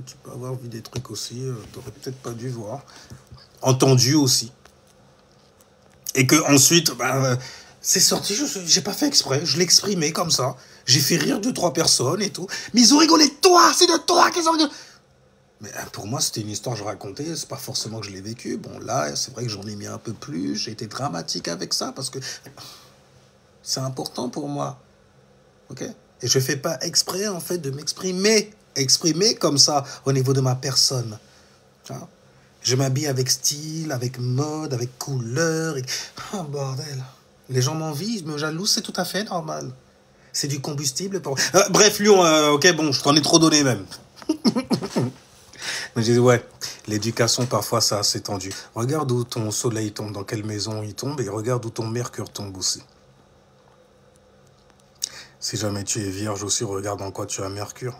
Tu peux avoir vu des trucs aussi, tu n'aurais peut-être pas dû voir. Entendu aussi. Et que ensuite, c'est sorti, j'ai pas fait exprès, je l'ai exprimé comme ça. J'ai fait rire 2-3 personnes et tout. Mais ils ont rigolé de toi, c'est de toi qu'ils ont rigolé. Mais pour moi, c'était une histoire que je racontais, c'est pas forcément que je l'ai vécu. Bon, là, c'est vrai que j'en ai mis un peu plus, j'ai été dramatique avec ça parce que c'est important pour moi. Ok? Et je fais pas exprès, en fait, de exprimer comme ça au niveau de ma personne. Tu vois? Je m'habille avec style, avec mode, avec couleur. Oh, bordel. Les gens m'envient, me jalousent, c'est tout à fait normal. C'est du combustible pour... bref, Lyon, ok, bon, je t'en ai trop donné même. Mais j'ai dit, ouais, l'éducation, parfois, c'est assez tendu. Regarde où ton soleil tombe, dans quelle maison il tombe, et regarde où ton mercure tombe aussi. Si jamais tu es vierge aussi, regarde en quoi tu as mercure.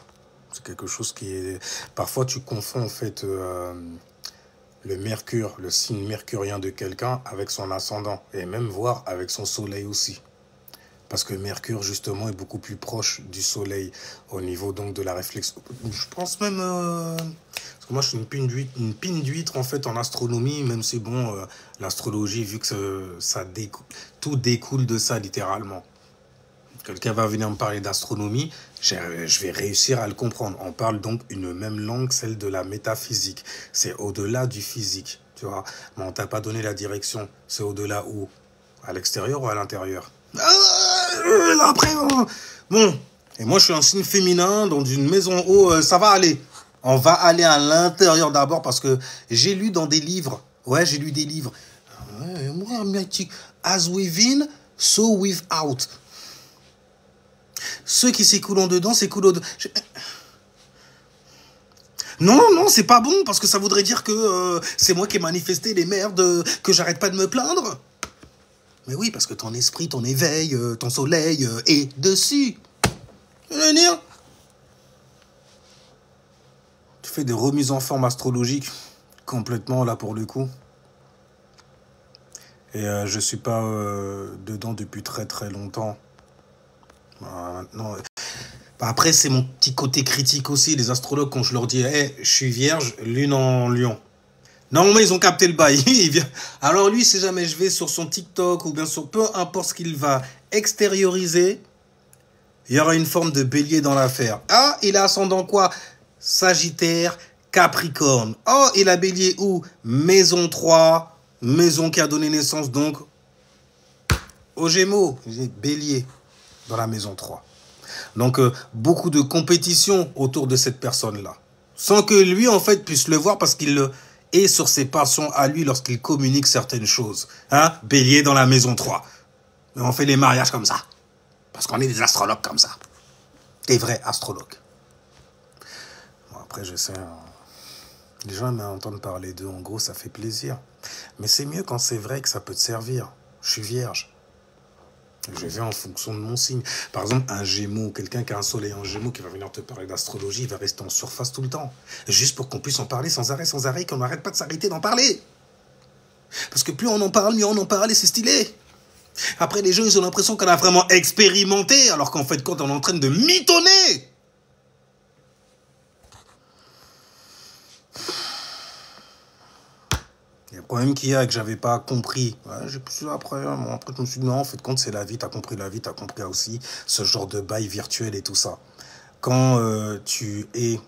C'est quelque chose qui est... Parfois, tu confonds, en fait, le mercure, le signe mercurien de quelqu'un avec son ascendant, et même voir avec son soleil aussi. Parce que Mercure, justement, est beaucoup plus proche du Soleil au niveau donc de la réflexion. Je pense même... parce que moi, je suis une pine d'huître, en fait, en astronomie, même si, bon, l'astrologie, vu que tout découle de ça, littéralement. Quelqu'un va venir me parler d'astronomie, je vais réussir à le comprendre. On parle donc une même langue, celle de la métaphysique. C'est au-delà du physique, tu vois. Mais on t'a pas donné la direction. C'est au-delà où? À l'extérieur ou à l'intérieur? Après, bon. Et moi, je suis un signe féminin dans une maison haut, ça va aller. On va aller à l'intérieur d'abord parce que j'ai lu dans des livres. Ouais, j'ai lu des livres. Ouais, moi, as within, so without. Ceux qui s'écoulent dedans, s'écoulent dedans. Non, non, c'est pas bon parce que ça voudrait dire que c'est moi qui ai manifesté les merdes, que j'arrête pas de me plaindre. Mais oui, parce que ton esprit, ton éveil, ton soleil est dessus. Tu veux dire? Tu fais des remises en forme astrologiques complètement là pour le coup. Et je suis pas dedans depuis très très longtemps. Maintenant, après, c'est mon petit côté critique aussi. Les astrologues, quand je leur dis hey, je suis vierge, lune en lion. Normalement, ils ont capté le bail. Alors lui, si jamais je vais sur son TikTok ou bien sur peu importe ce qu'il va extérioriser, il y aura une forme de bélier dans l'affaire. Ah, il a ascendant quoi? Sagittaire, Capricorne. Oh, il a bélier où? Maison 3, maison qui a donné naissance donc aux Gémeaux. Bélier dans la maison 3. Donc, beaucoup de compétition autour de cette personne-là. Sans que lui, en fait, puisse le voir parce qu'il est sur ses passions à lui lorsqu'il communique certaines choses. Hein? Bélier dans la maison 3. Mais on fait les mariages comme ça. Parce qu'on est des astrologues comme ça. Des vrais astrologues. Bon, après, je sais... les gens m'entendent parler d'eux, en gros, ça fait plaisir. Mais c'est mieux quand c'est vrai que ça peut te servir. Je suis vierge. Je vais en fonction de mon signe. Par exemple, un Gémeaux, quelqu'un qui a un soleil en Gémeaux qui va venir te parler d'astrologie, il va rester en surface tout le temps. Juste pour qu'on puisse en parler sans arrêt, qu'on n'arrête pas de s'arrêter d'en parler. Parce que plus on en parle, mieux on en parle et c'est stylé. Après, les gens, ils ont l'impression qu'on a vraiment expérimenté, alors qu'en fait, quand on est en train de mitonner. Le problème qu'il y a que j'avais pas compris. Ouais, j'ai plus après, après je me suis dit non, en fait compte c'est la vie, t'as compris la vie, t'as compris aussi ce genre de bail virtuel et tout ça. Quand tu es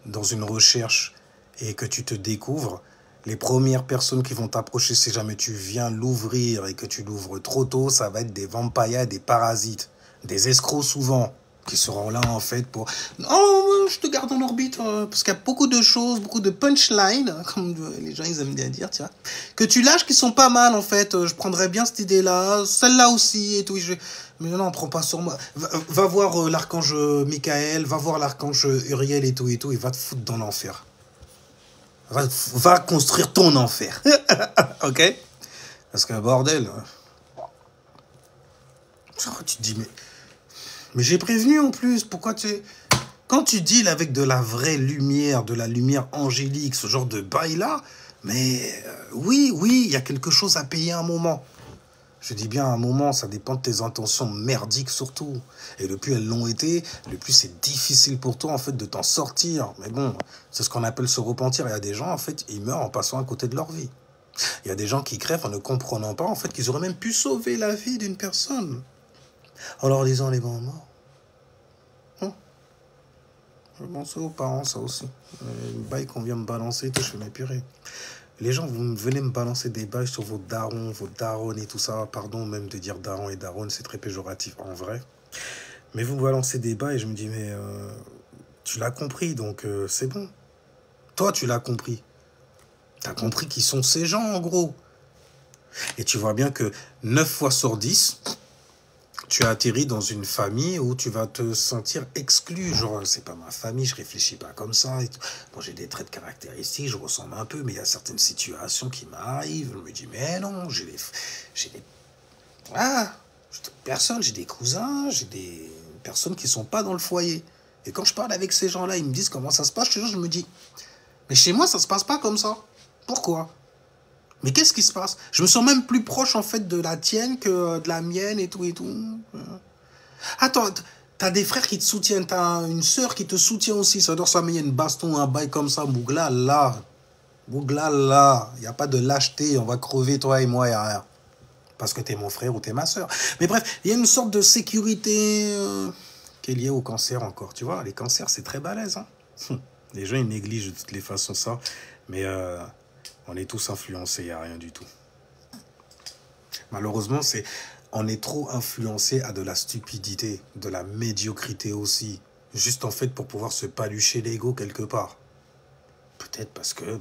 dans une recherche et que tu te découvres, les premières personnes qui vont t'approcher, si jamais tu viens l'ouvrir et que tu l'ouvres trop tôt, ça va être des vampires, des parasites, des escrocs souvent, qui seront là en fait pour... Non, je te garde en orbite, parce qu'il y a beaucoup de choses, beaucoup de punchlines, comme les gens ils aiment bien dire, tu vois, que tu lâches qui sont pas mal en fait. Je prendrais bien cette idée-là, celle-là aussi et tout. Mais non, prends pas sur moi. Va voir l'archange Michael, va voir l'archange Uriel et tout, il va te foutre dans l'enfer. Va construire ton enfer. Ok? Parce que bordel. Tu te dis, mais j'ai prévenu en plus. Pourquoi tu... Quand tu deals avec de la vraie lumière, de la lumière angélique, ce genre de bail-là, mais oui, il y a quelque chose à payer à un moment. Je dis bien à un moment, ça dépend de tes intentions merdiques surtout. Et le plus elles l'ont été, le plus c'est difficile pour toi en fait de t'en sortir. Mais bon, c'est ce qu'on appelle se repentir. Il y a des gens en fait, ils meurent en passant à côté de leur vie. Il y a des gens qui crèvent en ne comprenant pas en fait qu'ils auraient même pu sauver la vie d'une personne. En leur disant les bons mots. Je pense aux parents, ça aussi. Le bail qu'on vient me balancer, je fais mes purées. Les gens, vous venez me balancer des bails sur vos darons, vos daronnes et tout ça. Pardon même de dire daron et daronne, c'est très péjoratif en vrai. Mais vous me balancez des bails et je me dis, mais tu l'as compris, donc c'est bon. Toi, tu l'as compris. T'as compris qui sont ces gens, en gros. Et tu vois bien que 9 fois sur 10, tu as atterri dans une famille où tu vas te sentir exclu. Genre, c'est pas ma famille, je réfléchis pas comme ça. Et tout. Bon, j'ai des traits de caractéristiques, je ressemble un peu, mais il y a certaines situations qui m'arrivent. Je me dis, mais non, j'ai des ah, j'ai des personnes, j'ai des cousins, j'ai des personnes qui sont pas dans le foyer. Et quand je parle avec ces gens-là, ils me disent comment ça se passe, je me dis, mais chez moi, ça se passe pas comme ça. Pourquoi? Mais qu'est-ce qui se passe? Je me sens même plus proche, en fait, de la tienne que de la mienne et tout et tout. Attends, t'as des frères qui te soutiennent, t'as une sœur qui te soutient aussi. Ça doit s'amener une baston, un bail comme ça, Bougla, là. Bougla, là. Il n'y a pas de lâcheté, on va crever, toi et moi, et rien. Parce que t'es mon frère ou t'es ma sœur. Mais bref, il y a une sorte de sécurité qui est liée au cancer encore. Tu vois, les cancers, c'est très balèze. Hein. Les gens, ils négligent de toutes les façons ça. Mais on est tous influencés, il n'y a rien du tout. Malheureusement, on est trop influencé à de la stupidité, de la médiocrité aussi. Juste en fait pour pouvoir se palucher l'ego quelque part. Peut-être parce que,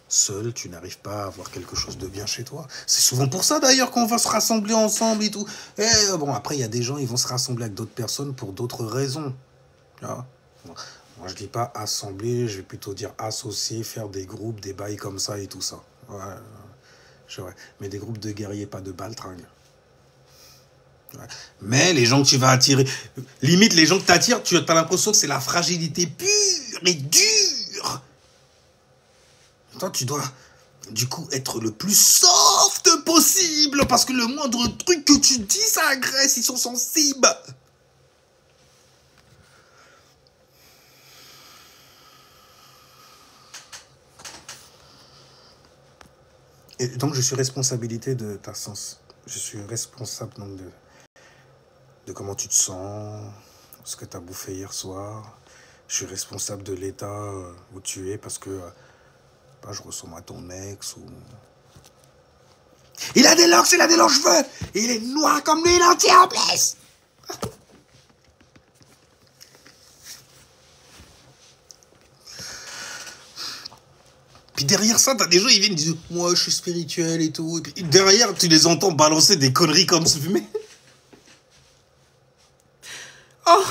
seul, tu n'arrives pas à avoir quelque chose de bien chez toi. C'est souvent pour ça d'ailleurs qu'on va se rassembler ensemble et tout. Et bon, après, il y a des gens, ils vont se rassembler avec d'autres personnes pour d'autres raisons. Ah. Moi, je dis pas assembler, je vais plutôt dire associer, faire des groupes, des bails comme ça et tout ça. Ouais, mais des groupes de guerriers, pas de baltringues. Ouais. Mais les gens que tu vas attirer, limite les gens que tu attires, tu as l'impression que c'est la fragilité pure et dure. Toi, tu dois, du coup, être le plus soft possible, parce que le moindre truc que tu dis, ça agresse, ils sont sensibles. Et donc, je suis responsabilité de ta sens. Je suis responsable donc de comment tu te sens, ce que tu as bouffé hier soir. Je suis responsable de l'état où tu es parce que je ressemble à ton ex ou... Il a des locks, il a des longs cheveux. Et il est noir comme lui, il est entier en place. Puis derrière ça, t'as des gens, ils viennent dire moi, je suis spirituel et tout. Et puis derrière, tu les entends balancer des conneries comme ça. Mais... oh,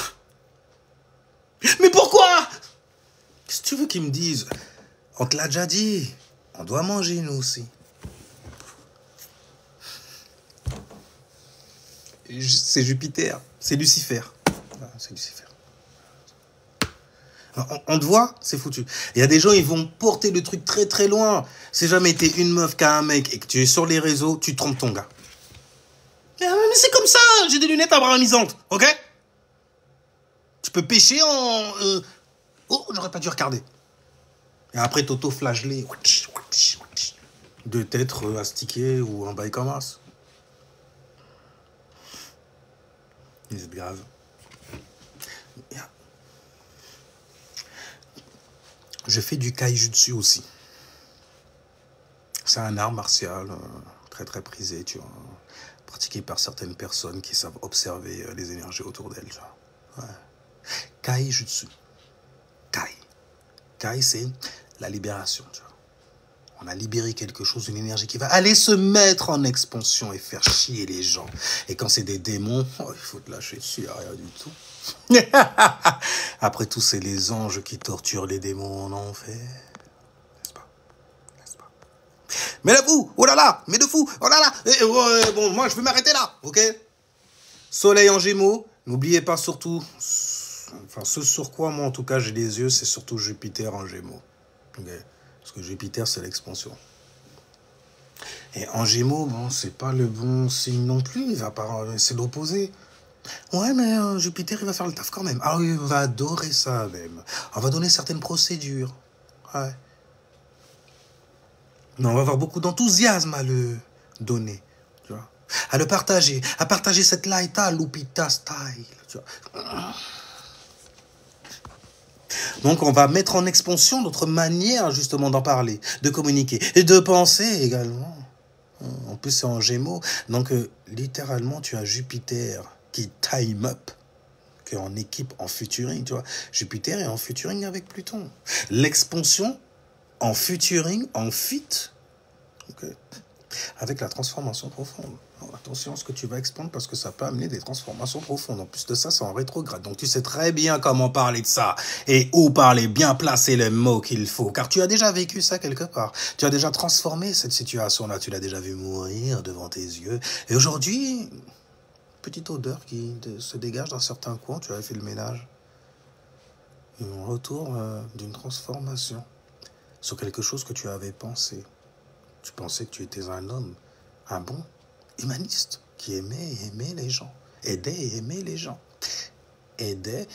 mais pourquoi? Qu'est-ce que tu veux qu'ils me disent? On te l'a déjà dit. On doit manger, nous aussi. C'est Jupiter. C'est Lucifer. C'est Lucifer. On te voit, c'est foutu. Il y a des gens, ils vont porter le truc très très loin. Si jamais t'es une meuf qui a un mec et que tu es sur les réseaux, tu trompes ton gars. Mais c'est comme ça, j'ai des lunettes abrahamisantes, ok? Tu peux pêcher en... oh, j'aurais pas dû regarder. Et après, t'auto-flageller. De t'être astiqué ou un bail comme as. C'est grave. Je fais du kaijutsu aussi. C'est un art martial très très prisé, tu vois, pratiqué par certaines personnes qui savent observer les énergies autour d'elles. Ouais. Kaijutsu. Kai, c'est la libération, tu vois. On a libéré quelque chose, une énergie qui va aller se mettre en expansion et faire chier les gens. Et quand c'est des démons, il faut te lâcher dessus, il n'y a rien du tout. Après tout, c'est les anges qui torturent les démons en enfer. N'est-ce pas? Mais de fou, oh là là, mais de fou, oh là là. Bon, moi, je vais m'arrêter là, ok? Soleil en Gémeaux, n'oubliez pas surtout, enfin, ce sur quoi, moi, en tout cas, j'ai les yeux, c'est surtout Jupiter en Gémeaux. Okay? Parce que Jupiter, c'est l'expansion. Et en Gémeaux, bon, c'est pas le bon signe non plus, c'est l'opposé. Ouais, mais Jupiter, il va faire le taf quand même. Ah oui, il va adorer ça même. On va donner certaines procédures. Ouais. Non, on va avoir beaucoup d'enthousiasme à le donner. Tu vois. À le partager. À partager cette Laïta Lupita style. Tu vois. Donc, on va mettre en expansion notre manière, justement, d'en parler, de communiquer et de penser également. En plus, c'est en Gémeaux. Donc, littéralement, tu as Jupiter qui time up, qui est en équipe, en futuring, tu vois. Jupiter est en futuring avec Pluton. L'expansion en futuring, en fit. Okay. avec la transformation profonde. Alors, attention à ce que tu vas expandre parce que ça peut amener des transformations profondes. En plus de ça, c'est en rétrograde. Donc tu sais très bien comment parler de ça et où parler, bien placer les mots qu'il faut. Car tu as déjà vécu ça quelque part. Tu as déjà transformé cette situation-là. Tu l'as déjà vu mourir devant tes yeux. Et aujourd'hui, petite odeur qui se dégage dans certains coins. Tu avais fait le ménage. Un retour d'une transformation sur quelque chose que tu avais pensé. Tu pensais que tu étais un homme, un bon humaniste qui aimait les gens, aidait et aimait les gens, aidait,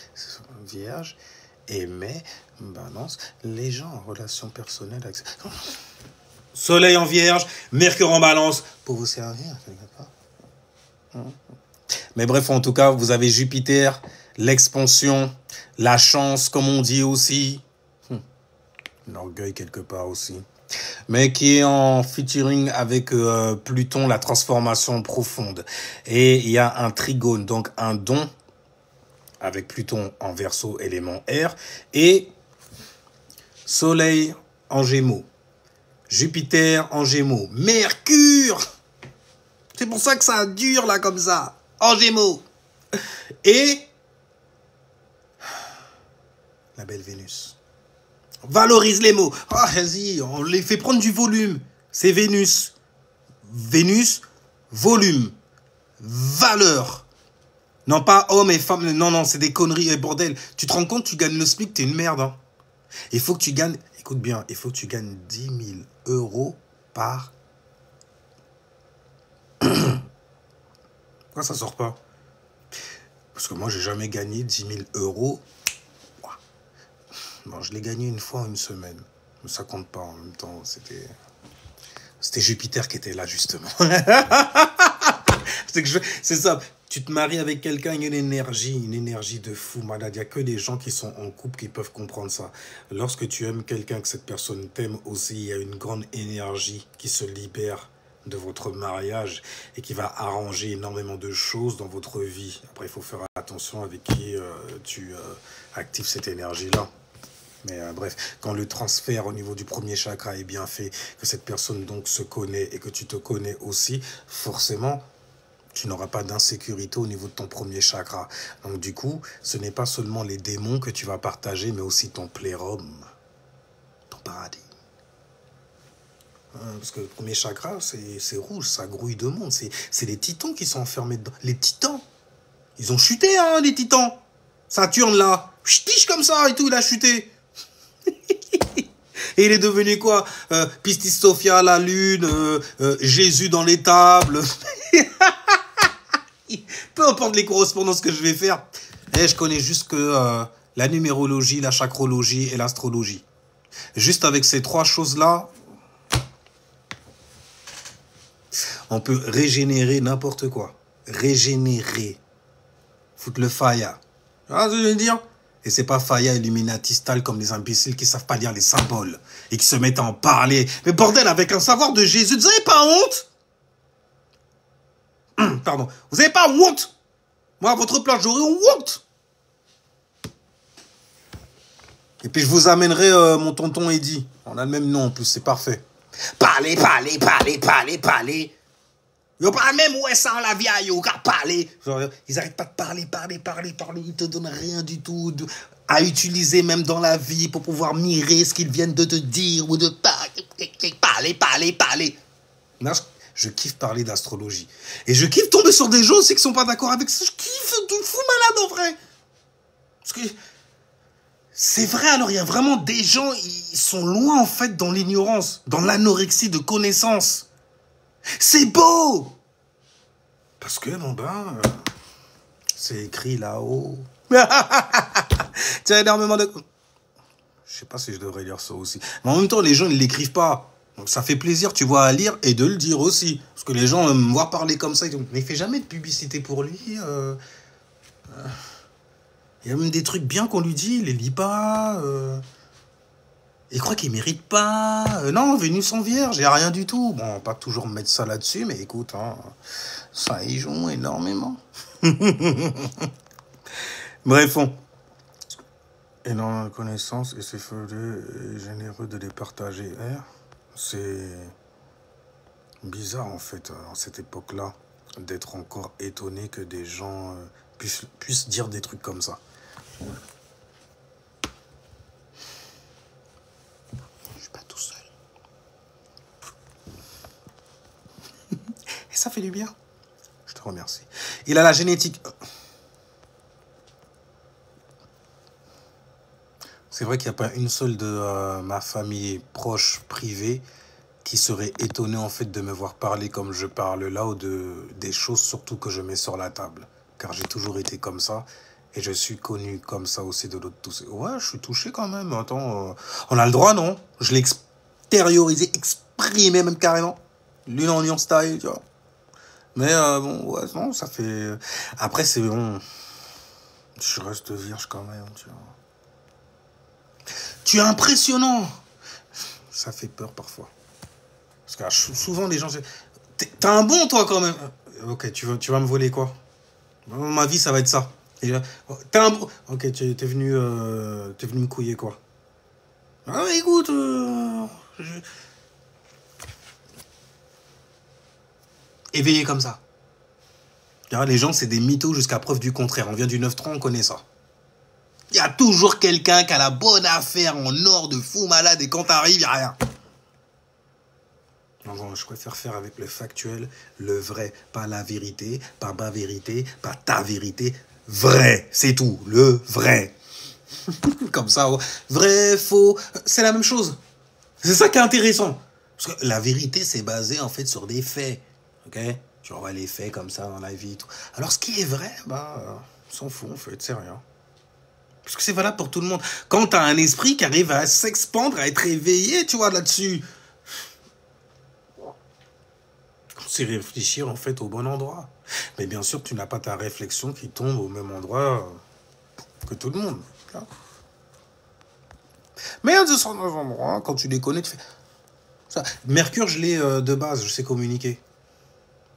vierge, aimait, balance, les gens en relation personnelle avec... Soleil en vierge, Mercure en balance, pour vous servir quelque part. Mais bref, en tout cas, vous avez Jupiter, l'expansion, la chance, comme on dit aussi, l'orgueil quelque part aussi, mais qui est en featuring avec Pluton, la transformation profonde. Et il y a un trigone, donc un don, avec Pluton en Verseau, élément air, et Soleil en Gémeaux, Jupiter en Gémeaux, Mercure, c'est pour ça que ça dure là comme ça, en Gémeaux, et la belle Vénus. Valorise les mots. Ah, vas-y, on les fait prendre du volume. C'est Vénus. Vénus, volume. Valeur. Non, pas homme et femme. Non, non, c'est des conneries et bordel. Tu te rends compte, tu gagnes le SMIC, t'es une merde. Hein. Il faut que tu gagnes, écoute bien, il faut que tu gagnes 10 000 euros par... Pourquoi ça sort pas? Parce que moi, j'ai jamais gagné 10 000 euros. Bon, je l'ai gagné une fois en une semaine. Mais ça compte pas en même temps. C'était Jupiter qui était là, justement. C'est ça. Tu te maries avec quelqu'un, il y a une énergie de fou, malade. Il n'y a que des gens qui sont en couple qui peuvent comprendre ça. Lorsque tu aimes quelqu'un, que cette personne t'aime aussi, il y a une grande énergie qui se libère de votre mariage et qui va arranger énormément de choses dans votre vie. Après, il faut faire attention avec qui tu actives cette énergie-là. Mais bref, quand le transfert au niveau du premier chakra est bien fait, que cette personne donc se connaît et que tu te connais aussi, forcément, tu n'auras pas d'insécurité au niveau de ton premier chakra. Donc du coup, ce n'est pas seulement les démons que tu vas partager, mais aussi ton plérum, ton paradis. Parce que le premier chakra, c'est rouge, ça grouille de monde. C'est les titans qui sont enfermés dedans. Les titans, ils ont chuté, hein, les titans. Saturne, là, ch'tiche comme ça et tout, il a chuté. Et il est devenu quoi? Pistis Sophia, la lune, Jésus dans les tables. Peu importe les correspondances que je vais faire. Et je connais juste que la numérologie, la chakrologie et l'astrologie. Juste avec ces trois choses-là, on peut régénérer n'importe quoi. Régénérer. Foutre le faya. Tu vois ce que je veux dire? Et c'est pas Faya illuminatistal comme les imbéciles qui savent pas lire les symboles et qui se mettent à en parler. Mais bordel, avec un savoir de Jésus, vous avez pas honte? Pardon. Vous avez pas honte? Moi, à votre place, j'aurais honte. Et puis, je vous amènerai mon tonton Eddy. On a le même nom en plus, c'est parfait. Parlez, parlez, parlez, parlez, parlez. Yo pas même ouais ça la vie yo qu'à parler. Genre, ils arrêtent pas de parler. Ils te donnent rien du tout à utiliser même dans la vie pour pouvoir mirer ce qu'ils viennent de te dire ou de parler. Là, je kiffe parler d'astrologie. Et je kiffe tomber sur des gens aussi qui sont pas d'accord avec ça. Je kiffe de fou malade en vrai. Parce que c'est vrai, alors il y a vraiment des gens, ils sont loin en fait dans l'ignorance, dans l'anorexie de connaissances. C'est beau! Parce que, mon ben, c'est écrit là-haut. Tu as énormément de... Je sais pas si je devrais lire ça aussi. Mais en même temps, les gens, ils l'écrivent pas. Donc ça fait plaisir, tu vois, à lire et de le dire aussi. Parce que les gens me voient parler comme ça. Mais il fait jamais de publicité pour lui. Il y a même des trucs bien qu'on lui dit, il les lit pas. Il croit qu'il mérite pas. Non, Vénus en vierge, il n'y a rien du tout. Bon, pas toujours mettre ça là-dessus, mais écoute, hein, ça y joue énormément. Bref, énormément de connaissances et c'est fabuleux et généreux de les partager. C'est Bizarre, en fait, à cette époque-là, d'être encore étonné que des gens puissent dire des trucs comme ça. Je suis pas tout seul. Et ça fait du bien. Je te remercie. Il a la génétique. C'est vrai qu'il n'y a pas une seule de ma famille proche, privée, qui serait étonnée en fait de me voir parler comme je parle là ou des choses surtout que je mets sur la table. Car j'ai toujours été comme ça et je suis connu comme ça aussi de l'autre touché. Ouais, je suis touché quand même. Attends, on a le droit, non? Je l'ai extériorisé, exprimé même carrément. L'une en lion style, tu vois. Mais bon, ouais, non, ça fait... Après, c'est bon. Je reste vierge quand même, tu vois. Tu es impressionnant. Ça fait peur parfois. Parce que souvent, les gens... T'as un bon, toi, quand même. Ok, tu vas me voler quoi? Ma vie, ça va être ça. T'as un bon... Ok, t'es venu me couiller quoi? Ah, écoute... Éveillé comme ça. Les gens, c'est des mythos jusqu'à preuve du contraire. On vient du 9-3, on connaît ça. Il y a toujours quelqu'un qui a la bonne affaire en or de fou malade et quand t'arrives, il n'y a rien. Non, je préfère faire avec le factuel, le vrai, pas la vérité, pas ma vérité, pas ta vérité. Vrai, c'est tout, le vrai. Comme ça, vrai, faux, c'est la même chose. C'est ça qui est intéressant. Parce que la vérité, c'est basé en fait sur des faits. Ok? Tu vois les faits comme ça dans la vie et tout. Alors ce qui est vrai, on s'en fout en fait, c'est rien. Parce que c'est valable pour tout le monde. Quand tu as un esprit qui arrive à s'expandre, à être éveillé, tu vois, là-dessus, c'est réfléchir en fait au bon endroit. Mais bien sûr, tu n'as pas ta réflexion qui tombe au même endroit que tout le monde. Mais il y a de certains endroits, quand tu les connais, tu fais... Ça. Mercure, je l'ai de base, je sais communiquer.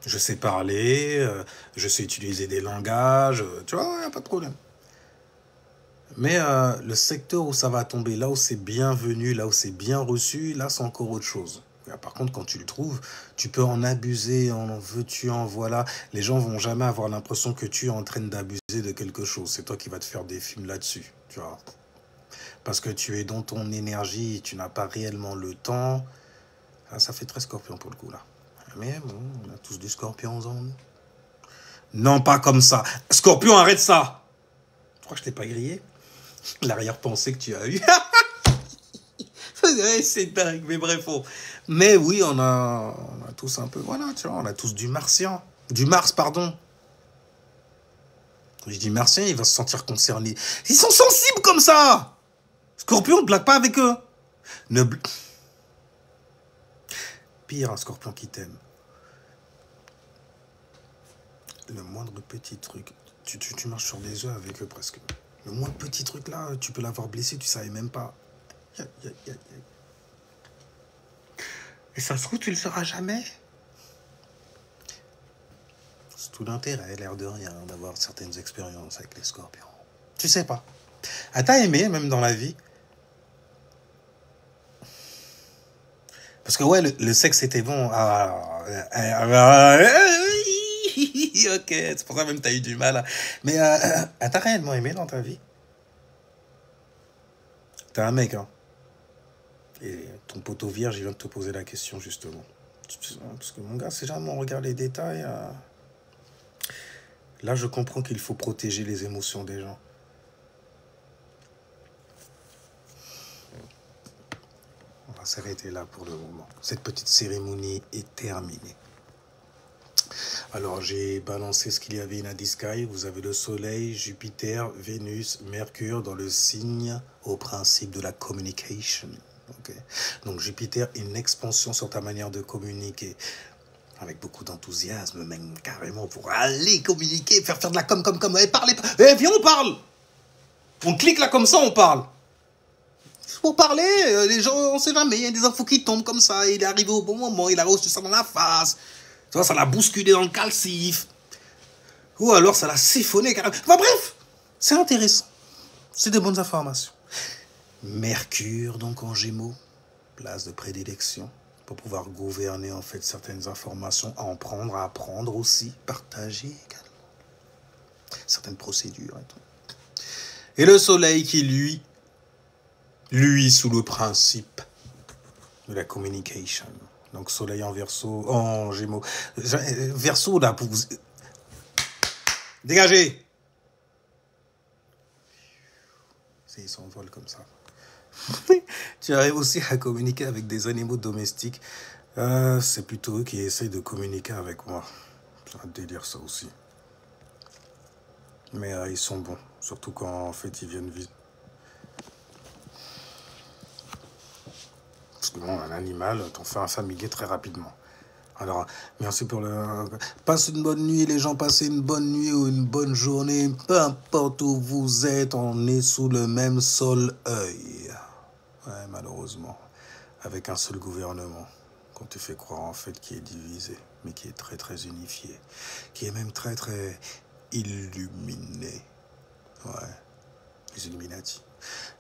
Je sais parler, je sais utiliser des langages, tu vois, il n'y a pas de problème. Mais le secteur où ça va tomber, là où c'est bienvenu, là où c'est bien reçu, là c'est encore autre chose. Par contre, quand tu le trouves, tu peux en abuser, en veux-tu, en voilà. Les gens vont jamais avoir l'impression que tu es en train d'abuser de quelque chose. C'est toi qui vas te faire des films là-dessus, tu vois. Parce que tu es dans ton énergie, tu n'as pas réellement le temps. Ça fait très scorpion pour le coup, là. Mais bon, on a tous des scorpions en nous. Non, pas comme ça. Scorpion, arrête ça. Tu crois que je t'ai pas grillé? L'arrière-pensée que tu as eue. C'est dingue, mais bref. Mais oui, on a tous un peu, voilà, tu vois, on a tous du martien. Du Mars, pardon. Je dis martien, il va se sentir concerné. Ils sont sensibles comme ça. Scorpion, ne blague pas avec eux. Pire, un scorpion qui t'aime. Le moindre petit truc, tu marches sur des œufs avec eux presque. Le moindre petit truc là, tu peux l'avoir blessé, tu savais même pas. Et ça se trouve, tu le sauras jamais. C'est tout l'intérêt, l'air de rien, d'avoir certaines expériences avec les scorpions. Tu sais pas. Ah, t'as aimé, même dans la vie? Parce que ouais, le sexe était bon. Ok, c'est pour ça même t'as eu du mal. Mais t'as réellement aimé dans ta vie? T'es un mec, hein. Et ton poteau vierge, il vient de te poser la question, justement. Parce que mon gars, c'est jamais on regarde les détails. Là, je comprends qu'il faut protéger les émotions des gens. On va s'arrêter là pour le moment. Cette petite cérémonie est terminée. Alors, j'ai balancé ce qu'il y avait in the sky. Vous avez le Soleil, Jupiter, Vénus, Mercure dans le signe au principe de la communication. Okay. Donc, Jupiter, une expansion sur ta manière de communiquer. Avec beaucoup d'enthousiasme, même carrément, pour aller communiquer, faire de la com. Hey, parlez, viens, on parle. On clique là comme ça, on parle. Pour parler, les gens, on sait jamais, il y a des infos qui tombent comme ça, il est arrivé au bon moment, il a reçu ça dans la face. Tu vois, ça l'a bousculé dans le calcif. Ou alors ça l'a siphonné carrément. Enfin bref, c'est intéressant. C'est de bonnes informations. Mercure, donc en Gémeaux, place de prédilection. pour pouvoir gouverner en fait certaines informations, à en prendre, à apprendre aussi, partager également certaines procédures et tout. Et le soleil qui, lui sous le principe de la communication. Donc soleil en verso, en gémeaux. Verso, là, pour vous... Dégagez! Ils s'envolent comme ça. Tu arrives aussi à communiquer avec des animaux domestiques. C'est plutôt eux qui essayent de communiquer avec moi. C'est un délire ça aussi. Mais ils sont bons. Surtout quand en fait ils viennent vite. Parce que bon, un animal, t'en fais un familier très rapidement. Alors, merci pour le... Passe une bonne nuit, les gens, passez une bonne nuit ou une bonne journée. Peu importe où vous êtes, on est sous le même œil. Ouais, malheureusement. Avec un seul gouvernement. Qu'on te fait croire, en fait, qui est divisé. Mais qui est très, très unifié. Qui est même très, très illuminé. Ouais. Les Illuminati.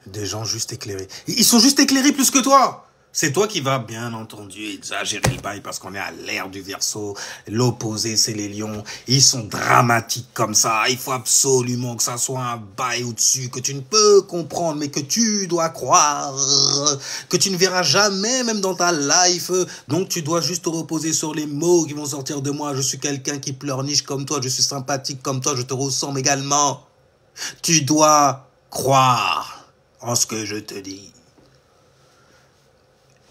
Des gens juste éclairés. Ils sont juste éclairés plus que toi. C'est toi qui vas, bien entendu, exagérer le bail parce qu'on est à l'ère du Verseau. L'opposé, c'est les lions. Ils sont dramatiques comme ça. Il faut absolument que ça soit un bail au-dessus que tu ne peux comprendre, mais que tu dois croire, que tu ne verras jamais, même dans ta life. Donc, tu dois juste te reposer sur les mots qui vont sortir de moi. Je suis quelqu'un qui pleurniche comme toi. Je suis sympathique comme toi. Je te ressemble également. Tu dois croire en ce que je te dis.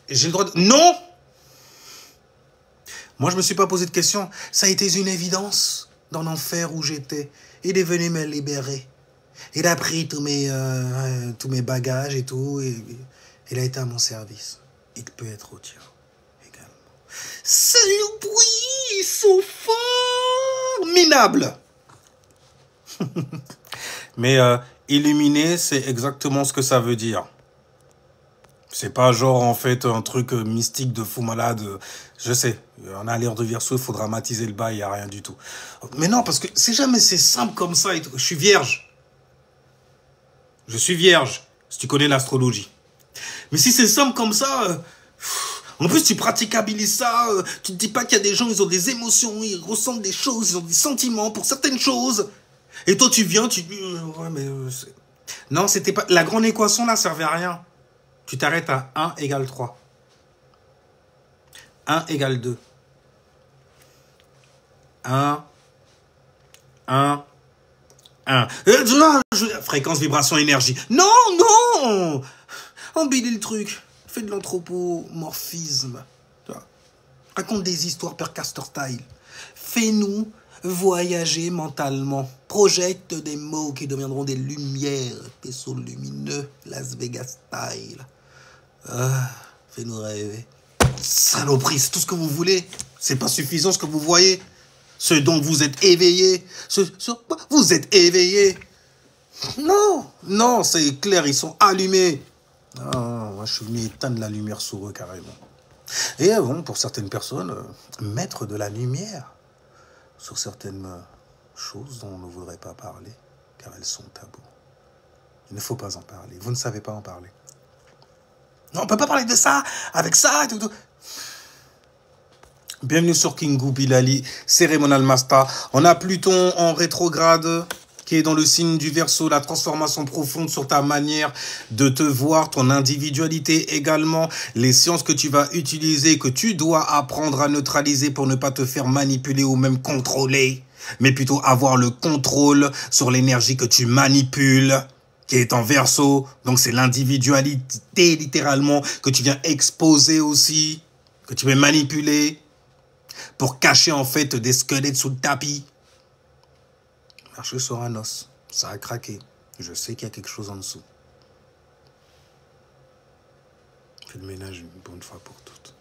J'ai le droit de... Non! Moi, je me suis pas posé de questions. Ça a été une évidence dans l'enfer où j'étais. Il est venu me libérer. Il a pris tous mes bagages et tout. Et il a été à mon service. Il peut être au tien également. C'est le bruit! Ils sont formidables! Mais illuminer, c'est exactement ce que ça veut dire. C'est pas genre, en fait, un truc mystique de fou malade. Je sais, on a l'air de Verseau, il faut dramatiser le bail, il n'y a rien du tout. Mais non, parce que c'est jamais c'est simple comme ça. Et tout. Je suis vierge. Je suis vierge, si tu connais l'astrologie. Mais si c'est simple comme ça... en plus, tu praticabilises ça. Tu te dis pas qu'il y a des gens, ils ont des émotions, ils ressentent des choses, ils ont des sentiments pour certaines choses. Et toi, tu viens, tu dis... ouais, mais... non, c'était pas... La grande équation, là, servait à rien. Tu t'arrêtes à 1 égale 3. 1 égale 2. 1. 1. 1. Fréquence, vibration, énergie. Non, non! Embellis le truc. Fais de l'anthropomorphisme. Raconte des histoires per Castor style. Fais-nous voyager mentalement. Projecte des mots qui deviendront des lumières. Vaisseaux lumineux. Las Vegas style. Fais-nous rêver. Saloperie, c'est tout ce que vous voulez. C'est pas suffisant ce que vous voyez. Ce dont vous êtes éveillé. Vous êtes éveillé. Non, non, c'est clair, ils sont allumés. Ah, moi, je suis venu éteindre la lumière sur eux carrément. Et bon, pour certaines personnes, mettre de la lumière sur certaines choses dont on ne voudrait pas parler, car elles sont tabous. Il ne faut pas en parler. Vous ne savez pas en parler. Non, on peut pas parler de ça, avec ça, tout. Bienvenue sur Kingu Bilali, Cérémonial Master. On a Pluton en rétrograde, qui est dans le signe du Verseau, la transformation profonde sur ta manière de te voir, ton individualité également, les sciences que tu vas utiliser, que tu dois apprendre à neutraliser pour ne pas te faire manipuler ou même contrôler, mais plutôt avoir le contrôle sur l'énergie que tu manipules, qui est en Verseau. Donc c'est l'individualité littéralement que tu viens exposer aussi, que tu veux manipuler pour cacher en fait des squelettes sous le tapis. Marcher sur un os, ça a craqué. Je sais qu'il y a quelque chose en dessous. Fais le ménage une bonne fois pour toutes.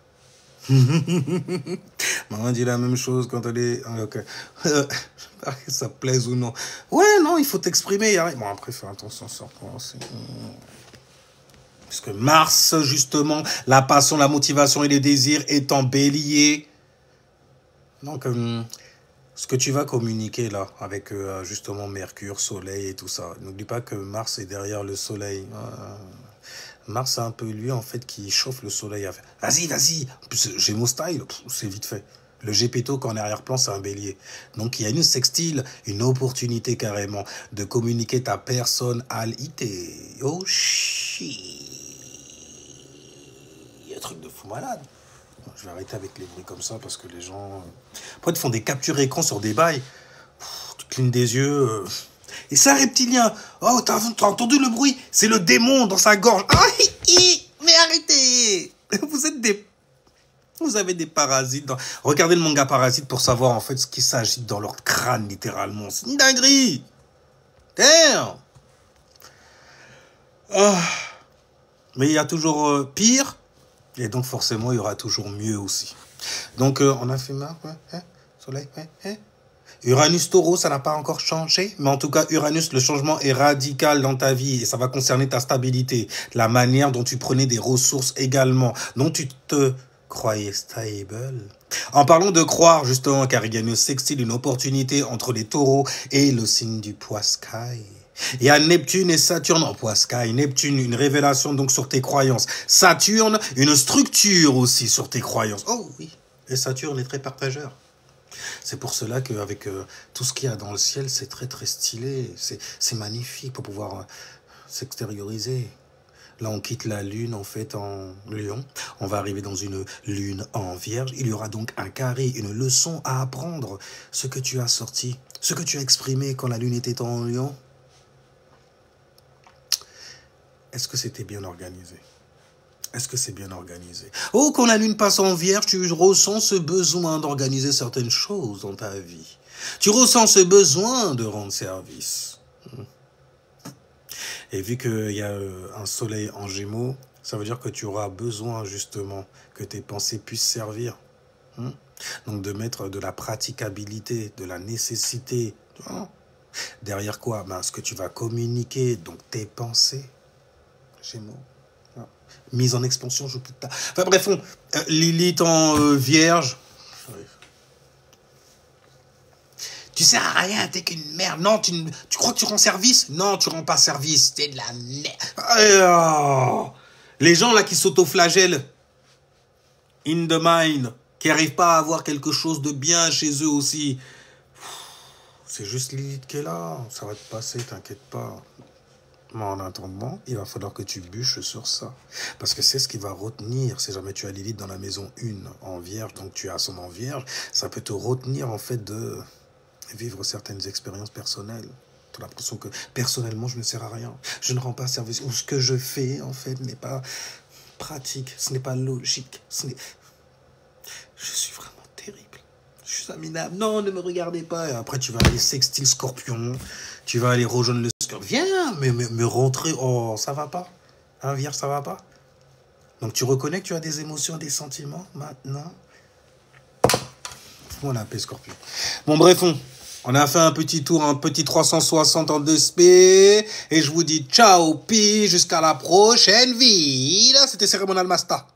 Maman dit la même chose quand elle est... okay. Que ça plaise ou non. Ouais, non, il faut t'exprimer. Bon, après, fais attention sur toi aussi. Parce que Mars, justement, la passion, la motivation et les désirs est en bélier. Donc, ce que tu vas communiquer là, avec justement Mercure, Soleil et tout ça, n'oublie pas que Mars est derrière le Soleil. Mars, c'est un peu lui, en fait, qui chauffe le soleil. Vas-y, vas-y. En plus, Gémeaux style, c'est vite fait. Le Gépéto, quand en arrière-plan, c'est un bélier. Donc, il y a une sextile, une opportunité carrément de communiquer ta personnalité. Oh, shit. Il y a un truc de fou malade. Je vais arrêter avec les bruits comme ça parce que les gens... Après, ils font des captures écran sur des bails. Tu clignes des yeux... Et c'est un reptilien. Oh, t'as entendu le bruit? C'est le démon dans sa gorge. Ah, mais arrêtez. Vous avez des parasites. Regardez le manga Parasite pour savoir en fait ce qui s'agite dans leur crâne, littéralement. C'est une dinguerie. Damn. Ah. Mais il y a toujours pire. Et donc forcément, il y aura toujours mieux aussi. Donc, on a fait marre, ouais, hein, soleil, ouais, hein. Uranus Taureau, ça n'a pas encore changé. Mais en tout cas, Uranus, le changement est radical dans ta vie. Et ça va concerner ta stabilité. La manière dont tu prenais des ressources également. Dont tu te croyais stable. En parlant de croire, justement, car il y a une sextile, une opportunité entre les taureaux et le signe du Poiscaille. Il y a Neptune et Saturne en Poiscaille. Neptune, une révélation donc sur tes croyances. Saturne, une structure aussi sur tes croyances. Oh oui, et Saturne est très partageur. C'est pour cela qu'avec tout ce qu'il y a dans le ciel, c'est très très stylé. C'est magnifique pour pouvoir s'extérioriser. Là, on quitte la lune en fait en Lion. On va arriver dans une lune en Vierge. Il y aura donc un carré, une leçon à apprendre. Ce que tu as sorti, ce que tu as exprimé quand la lune était en Lion. Est-ce que c'était bien organisé? Est-ce que c'est bien organisé? Oh, quand la lune passe en Vierge, tu ressens ce besoin d'organiser certaines choses dans ta vie. Tu ressens ce besoin de rendre service. Et vu qu'il y a un soleil en Gémeaux, ça veut dire que tu auras besoin justement que tes pensées puissent servir. Donc de mettre de la praticabilité, de la nécessité. Derrière quoi? Ben, ce que tu vas communiquer, donc tes pensées. Gémeaux. Mise en expansion, je peux pas. Enfin bref, Lilith en Vierge. Tu sers à rien, t'es qu'une merde. Non, tu crois que tu rends service? Non, tu rends pas service, t'es de la merde. Les gens là qui s'autoflagellent, in the mind, qui n'arrivent pas à avoir quelque chose de bien chez eux aussi. C'est juste Lilith qui est là, ça va te passer, t'inquiète pas. Mais en attendant, il va falloir que tu bûches sur ça. Parce que c'est ce qui va retenir. Si jamais tu as Lilith dans la maison 1 en Vierge, donc tu as son en Vierge, ça peut te retenir en fait de vivre certaines expériences personnelles. Tu as l'impression que personnellement, je ne sers à rien. Je ne rends pas service. Ou ce que je fais, en fait, n'est pas pratique. Ce n'est pas logique. Je suis vraiment terrible. Je suis un minable. Non, ne me regardez pas. Et après, tu vas aller sextile Scorpion. Tu vas aller rejoindre le Scorpion. Viens, me rentrer. Oh, ça va pas. Hein, Vierge, ça va pas. Donc, tu reconnais que tu as des émotions, des sentiments maintenant. Fous-moi la paix, Scorpion. Bon, bref, on a fait un petit tour, un petit 360 en 2SP. Et je vous dis ciao, pi, jusqu'à la prochaine ville. C'était Cérémonial Masta.